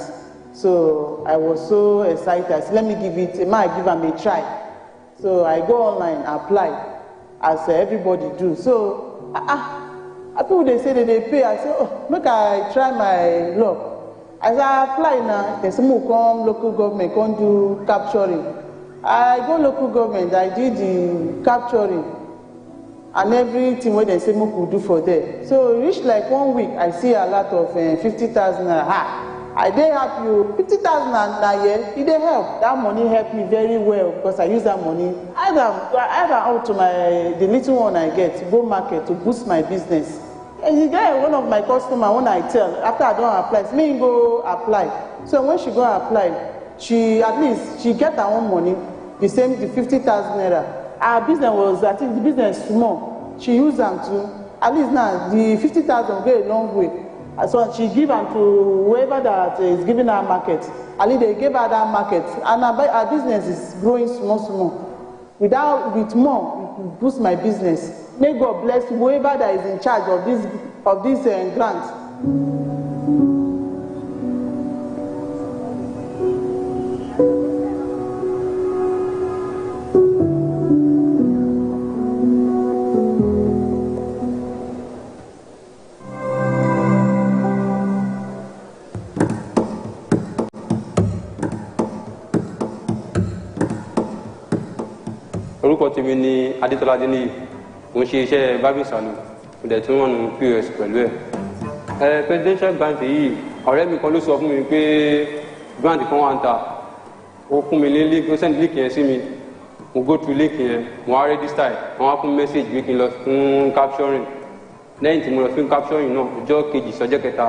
So I was so excited. I said, let me give it, I give them a try. So I go online, apply, as everybody do. So, people they say that they pay. I say, oh, make I try my luck. As I apply now, they say, come local government, come do capturing. I go local government, I did the capturing. And everything what they say could do for them. So it reached like 1 week, I see a lot of 50,000. I dey help you 50,000 a year. It dey help. That money helped me very well because I use that money. I add out to the little one I get to go market to boost my business. And you get one of my customers when I tell after I don't apply, me go apply. So when she go apply, she at least she get her own money. The same the 50,000 naira. Our business was, I think the business small. She used them to, at least now, the 50,000 go a long way. So she give them to whoever that is giving her market. At least they gave her that market. And our business is growing small. With more, it will boost my business. May God bless whoever that is in charge of this grant.
orúkọ tèmi ni Adétọ́lá Adéníyì mo ṣe iṣẹ́ barbing salon mo dẹ̀ tún rán POS pẹ̀lú ẹ̀. Presidential grant yìí ọ̀rẹ́ mi kan ló sọ fún mi pé grant kan wà ń ta ó fún mi ní link ó send link yẹn sí mi mo go through link yẹn mo wá register wọn wá fún message pé kí n lọ fún capturing lẹ́yìn tí mo lọ fún capturing náà ọjọ́ kejì sọ́jọ́ kẹta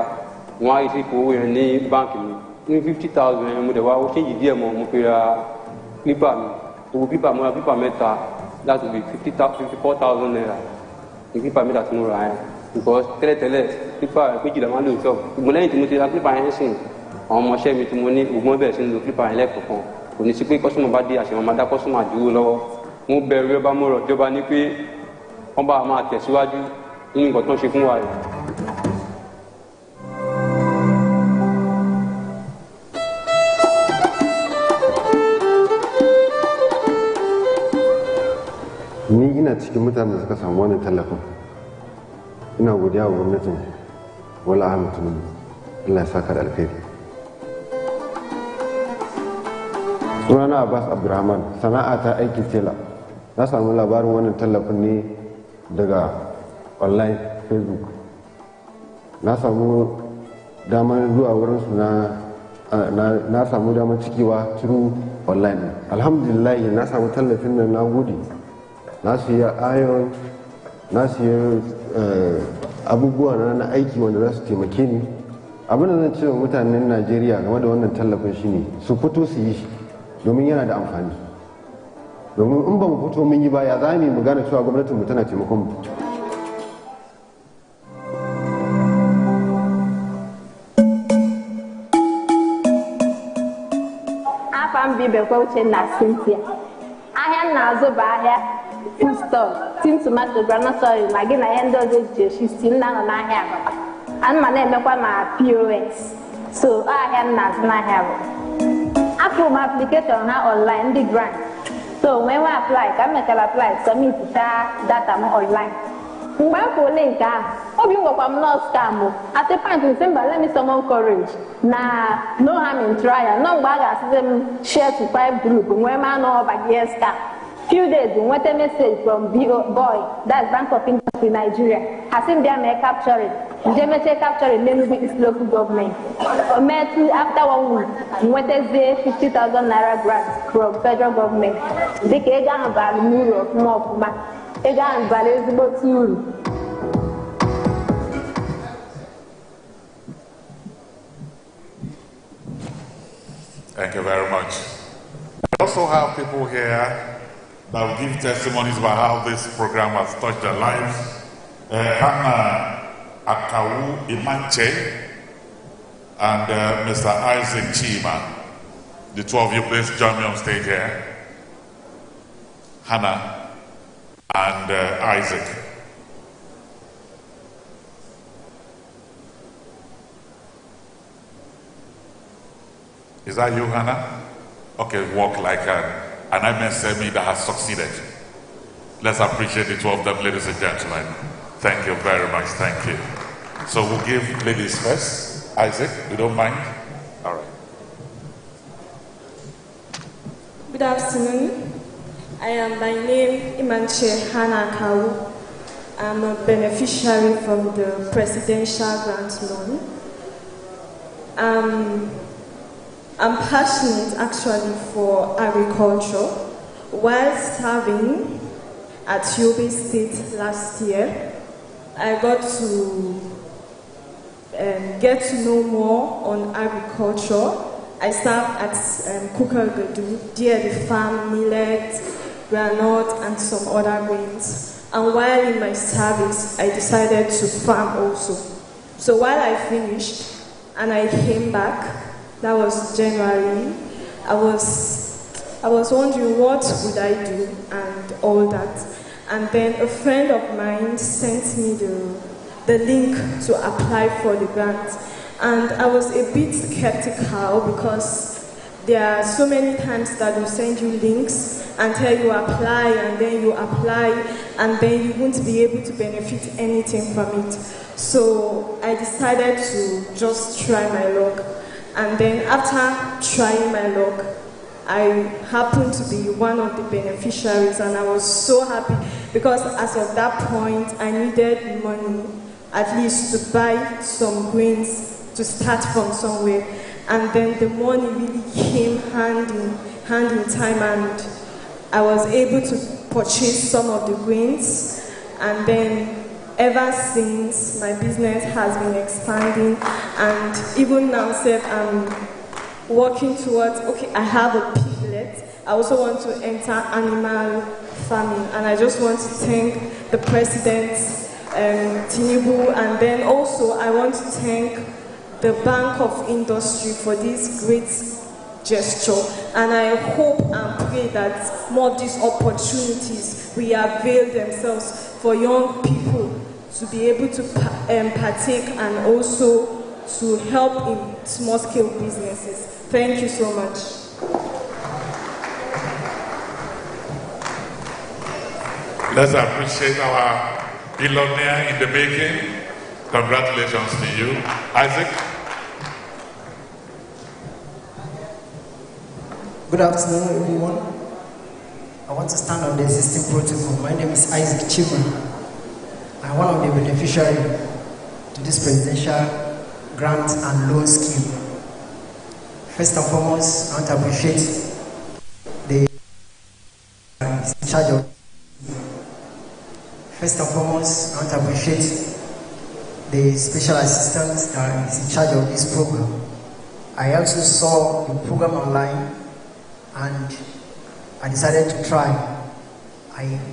mo wá receive owó yẹn ní báńkì mi ní 50,000 yẹn mo dẹ̀ wá ó change díẹ̀ mọ́ mo fi ra clipper mi. Owó pípà mo ra pípà mẹ́ta láti bí 54,000 naira ní pípà mẹ́ta tí mo ra yẹn because tẹ́lẹ̀tẹ́lẹ̀ pípà méjìlá máa ń lò ní ṣọ́ọ̀bù ṣùgbọ́n lẹ́yìn tí mo ti ra pípà yẹn sìn àwọn ọmọọṣẹ́ mi tí mo ní ògbọ́n bẹ̀rẹ̀ sí ní lo pípà yẹn lẹ́ẹ̀kọ̀ọ̀kan kò ní sí pé kọ́sùmọ̀ bá dé àṣẹ wọn máa dá kọ́sùmọ̀ àdúró lọ́wọ́ mo bẹ̀rù ọba mo rọ̀ jọba ní pé wọ́n bá máa tẹ̀síwájú nínú nǹkan tó ń ṣe fún wa rẹ̀.
Ni ina cikin mutanen da suka samu wannan tallafin ina godiya wa gwamnatin Bola Ahmed Tinubu Allah ya saka da alkhairi. Sunana Abbas Abdurrahman, sana'a ta aikin tela. Na samu labarin wannan tallafin ne daga online Facebook. Na samu damar zuwa wurinsu na samu damar cikewa through online. Alhamdulillah na samu tallafin nan, na gode. Na siya iron, na siya abubuwa na aiki wanda za su taimake ni. Abin da zan ce wa mutanen Najeriya game da wannan tallafin shine su fito su yi shi domin yana da amfani. Domin in ba mu fito mun yi ba ya za mu gane cewa gwamnatin mu tana taimakon mu.
Afam Bibekwe Uchenna Cynthia. Ahịa na-azụ bụ ahịa food store, tin tomato, groundnut oil, na gị na ihe ndị ọzọ eji esi si nna nọ n'ahịa Ababa. Ana m na-emekwa ma POS. So ahịa m na-azụ n'ahịa bụ. Afọ m application ha online ndị grant. So when we apply, ka m mechara apply, submit data m online. Mgbe m kwụ ole nke ahụ, obi m gwakwa m nọọsụ ka mbụ. At a point in December, let me summon courage. Na no harm in trial. No mgbe a ga-asịzi m share to 5 group, nwee m anọ ọbagye scam. Few days, we got a message from BOI, that's Bank of Industry Nigeria. Has him there make capturing. They may say capturing, then we is local government. After 1 week, we went to 50,000 naira grant from federal government. They can't get value of more. They can't value about 2.
Thank you very much. We also have people here that will give testimonies about how this program has touched their lives Hannah Akawu Imanche and Mr. Isaac Chima. The two of you, please join me on stage here. Hannah and Isaac. Is that you, Hannah? Okay, walk like an MSME that has succeeded. Let's appreciate the two of them, ladies and gentlemen. Thank you very much, thank you. So we'll give ladies first. Isaac, you don't mind? All right.
Good afternoon. I am by name Imanche Hannah Kawu. I'm a beneficiary from the Presidential Grant Loan. I'm passionate actually for agriculture. While serving at Yobe State last year, I got to get to know more on agriculture. I served at Kukargadu, there they farm millet, granite, and some other grains. And while in my service, I decided to farm also. So while I finished and I came back, that was January, I was wondering what would I do and all that. And then a friend of mine sent me the link to apply for the grant. And I was a bit skeptical because there are so many times that will send you links and tell you apply, and then you apply, and then you won't be able to benefit anything from it. So I decided to just try my luck. And then after trying my luck, I happened to be one of the beneficiaries, and I was so happy because as of that point, I needed money at least to buy some grains to start from somewhere. And then the money really came hand in time, and I was able to purchase some of the grains. And then ever since, my business has been expanding, and even now I'm working towards, okay, I have a piglet. I also want to enter animal farming, and I just want to thank the President, Tinubu, and then also I want to thank the Bank of Industry for this great gesture. And I hope and pray that more of these opportunities will avail themselves for young people to be able to partake and also to help in small-scale businesses. Thank you so much.
Let's appreciate our billionaire in the making. Congratulations to you. Isaac?
Good afternoon, everyone. I want to stand on the existing protocol. My name is Isaac Chima. I'm one of the beneficiaries to this presidential grant and loan scheme. First and foremost, I want to appreciate the in charge of. First and foremost, I want to appreciate the special assistant that is in charge of this program. I also saw the program online and I decided to try.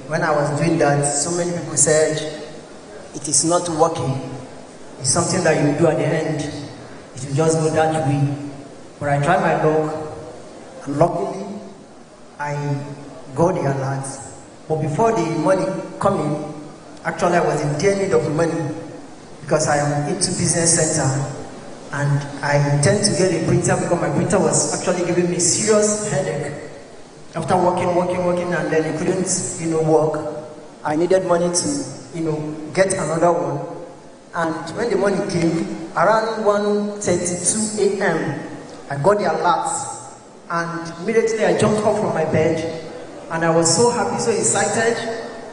When I was doing that, so many people said it is not working. It's something that you do at the end. It will just go that way. But I tried my luck, and luckily I got the alert. But before the money coming, actually I was in dear need of money because I am into business center, and I intend to get a printer because my printer was actually giving me serious headache. After working, and then it couldn't, work. I needed money to, get another one. And when the money came, around 1:32 a.m., I got the alert, and immediately I jumped up from my bed, and I was so happy, so excited,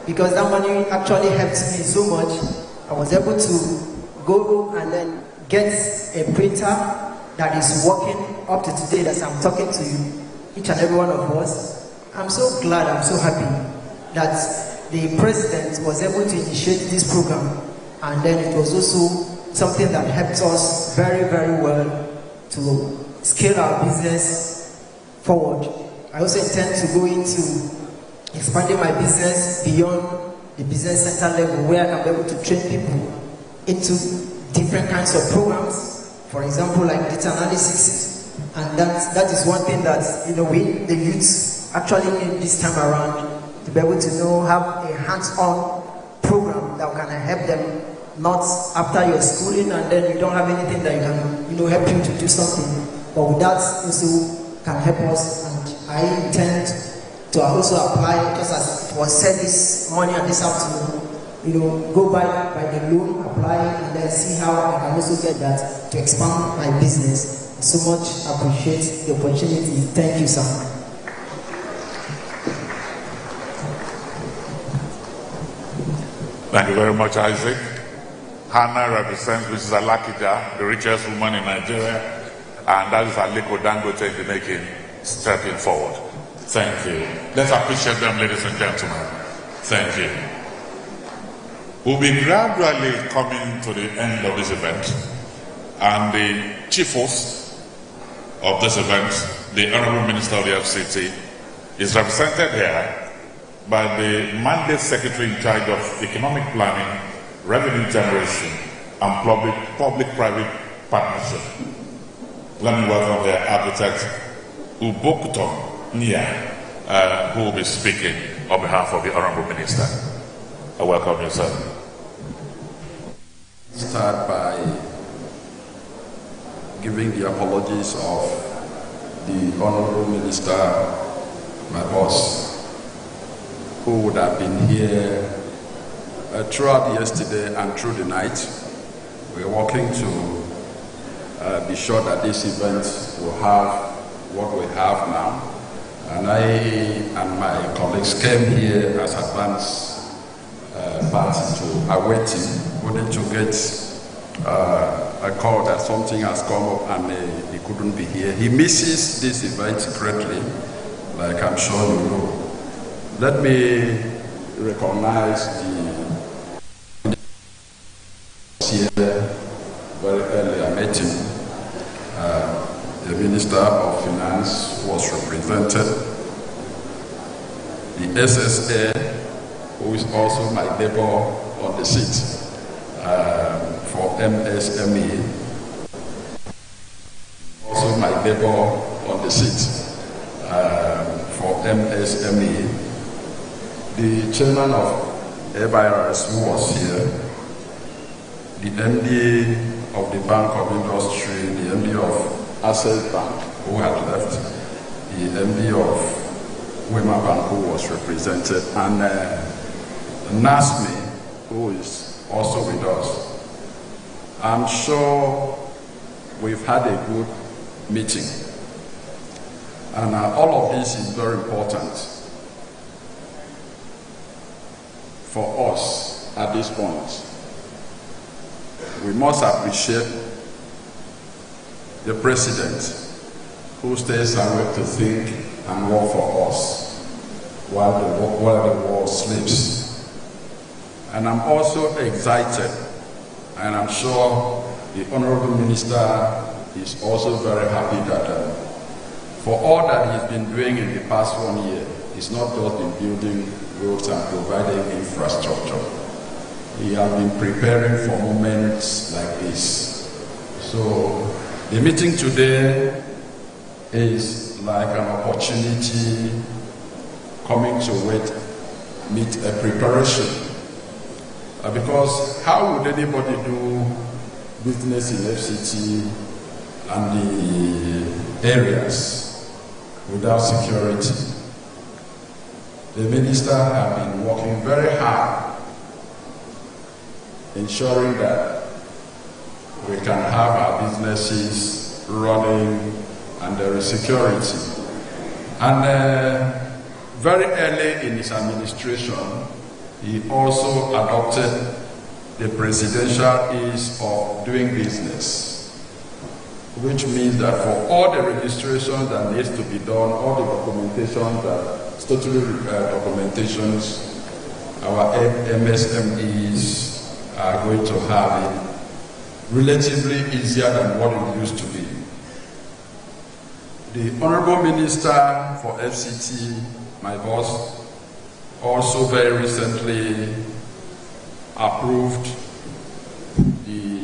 because that money actually helped me so much. I was able to go and then get a printer that is working up to today that I'm talking to you, each and every one of us. I'm so glad, I'm so happy that the president was able to initiate this program, and then it was also something that helped us very, very well to scale our business forward. I also intend to go into expanding my business beyond the business center level, where I can be able to train people into different kinds of programs, for example, like data analysis. And that is one thing that, we, the youth, actually need this time around, to be able to have a hands-on program that can help them, not after your schooling and then you don't have anything that you can, help you to do something. But with that also can help us, and I intend to also apply, just as it was said this morning and this afternoon, go by the loan, apply, and then see how I can also get that to expand my business. So much appreciate the opportunity. Thank you, sir.
Thank you very much, Isaac. Hannah represents Mrs. Alakija, the richest woman in Nigeria, and that is Aliko Dangote in the making, stepping forward. Thank you. Let's appreciate them, ladies and gentlemen. Thank you. We'll be gradually coming to the end of this event, and the chief host of this event, the Honorable Minister of the FCT, is represented here by the Mandate Secretary in charge of Economic Planning, Revenue Generation, and Public-Private Partnership. Let me welcome the architect Ubokto Nia, who will be speaking on behalf of the Honorable Minister. I welcome you, sir.
Start by giving the apologies of the Honorable Minister, my boss, who would have been here throughout yesterday and through the night. We're working to be sure that this event will have what we have now. And I and my colleagues came here as advance party to await him. We need to get a call that something has come up and he couldn't be here. He misses this event greatly, like I'm sure you know. Let me recognize the here very early. I met him. The Minister of Finance was represented. The SSA, who is also my neighbor on the seat for MSME, also my neighbor on the seat for MSME. The chairman of ABUJA, who was here, the MD of the Bank of Industry, the MD of Access Bank, who had left, the MD of Wema Bank, who was represented, and NASME, who is also with us. I'm sure we've had a good meeting, and all of this is very important for us at this point. We must appreciate the President who stays awake to think and work for us while the world sleeps. And I'm also excited, and I'm sure the Honorable Minister is also very happy that for all that he's been doing in the past 1 year, it's not just in building roads and providing infrastructure. He has been preparing for moments like this. So the meeting today is like an opportunity coming to meet a preparation. Because how would anybody do business in FCT and the areas without security? The minister has been working very hard ensuring that we can have our businesses running and there is security. And very early in his administration, he also adopted the presidential ease of doing business, which means that for all the registration that needs to be done, all the documentation that statutory documentations, our MSMEs are going to have it relatively easier than what it used to be. The Honorable Minister for FCT, my boss, also very recently approved the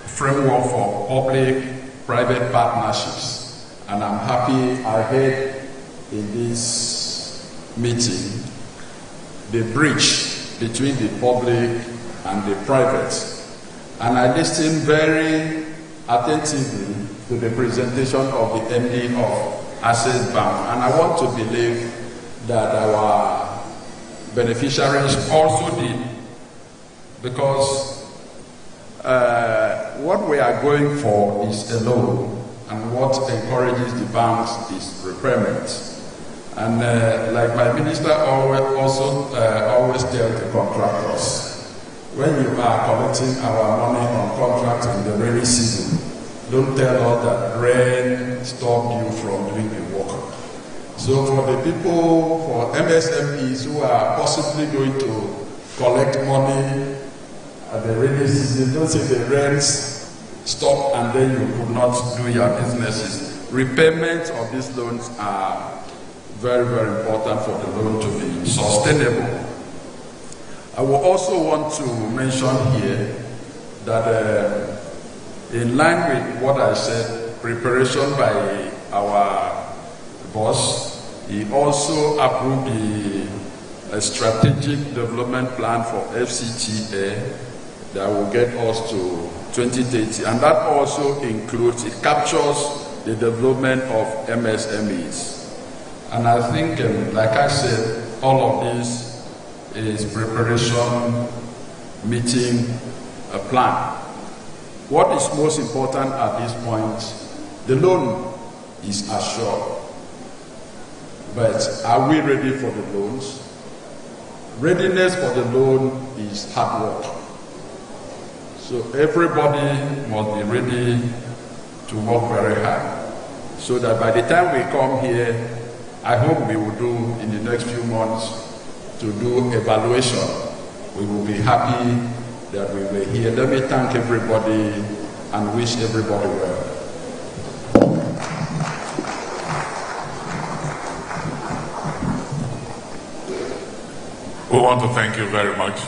framework for public-private partnerships. And I'm happy I heard in this meeting the bridge between the public and the private. And I listened very attentively to the presentation of the MD of Access Bank. And I want to believe that our beneficiaries also did, because what we are going for is a loan, and what encourages the banks is repayment. And like my minister always tells the contractors, when you are collecting our money on contract in the rainy season, don't tell us that rain stopped you from doing the work. So for the people, for MSMEs who are possibly going to collect money at the rainy season, don't say the rains stopped and then you could not do your businesses. Repayment of these loans are very, very important for the loan to be sustainable. I will also want to mention here that in line with what I said, preparation by our boss, he also approved the strategic development plan for FCTA that will get us to 2030, and that also includes, it captures the development of MSMEs. And I think, like I said, all of this is preparation, meeting a plan. What is most important at this point, the loan is assured. But are we ready for the loans? Readiness for the loan is hard work. So everybody must be ready to work very hard, so that by the time we come here, I hope we will do in the next few months to do evaluation. We will be happy that we were here. Let me thank everybody and wish everybody well.
We want to thank you very much.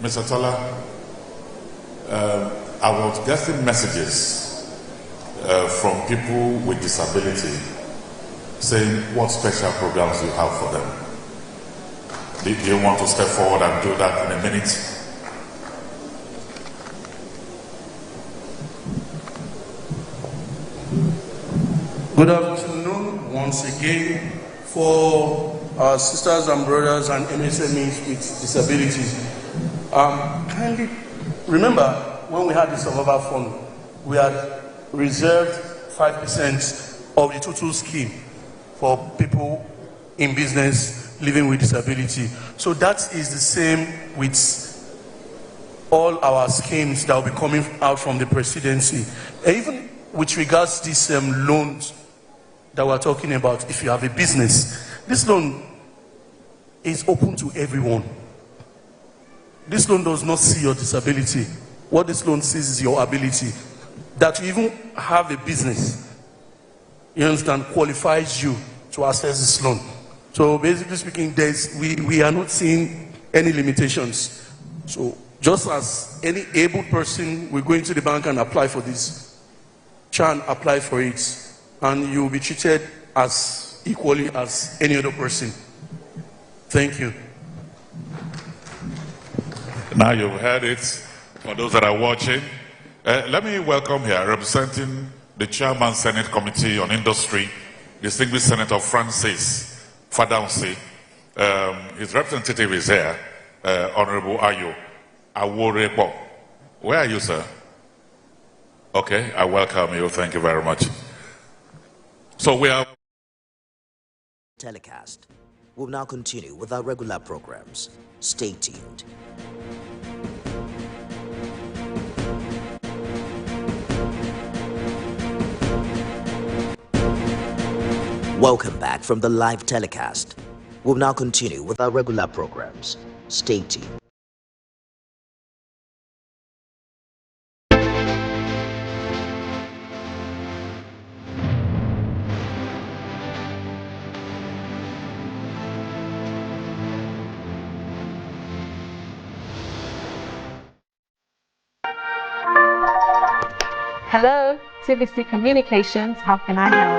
Mr. Tola, I was getting messages from people with disability saying what special programs you have for them. Do you want to step forward and do that in a minute?
Good afternoon once again for our sisters and brothers and MSMEs with disabilities. Kindly remember when we had the survival fund, we had reserved 5% of the total scheme for people in business living with disability. So that is the same with all our schemes that will be coming out from the presidency. And even with regards to these loans that we're talking about, if you have a business, this loan is open to everyone. This loan does not see your disability. What this loan sees is your ability. That you even have a business, you understand, qualifies you to access this loan. So basically speaking, we are not seeing any limitations. So just as any able person will go into the bank and apply for this, try and apply for it, and you will be treated as equally as any other person. Thank you.
Now you've heard it. For those that are watching, let me welcome here, representing the Chairman Senate Committee on Industry, distinguished Senator Francis Fadansi. His representative is here, Honorable Ayo Aworepo. Where are you, sir? Okay, I welcome you. Thank you very much. So we are
telecast. We'll now continue with our regular programs. Stay tuned. Welcome back from the live telecast. We'll now continue with our regular programs. Stay tuned.
Hello, TVC Communications. How can I help?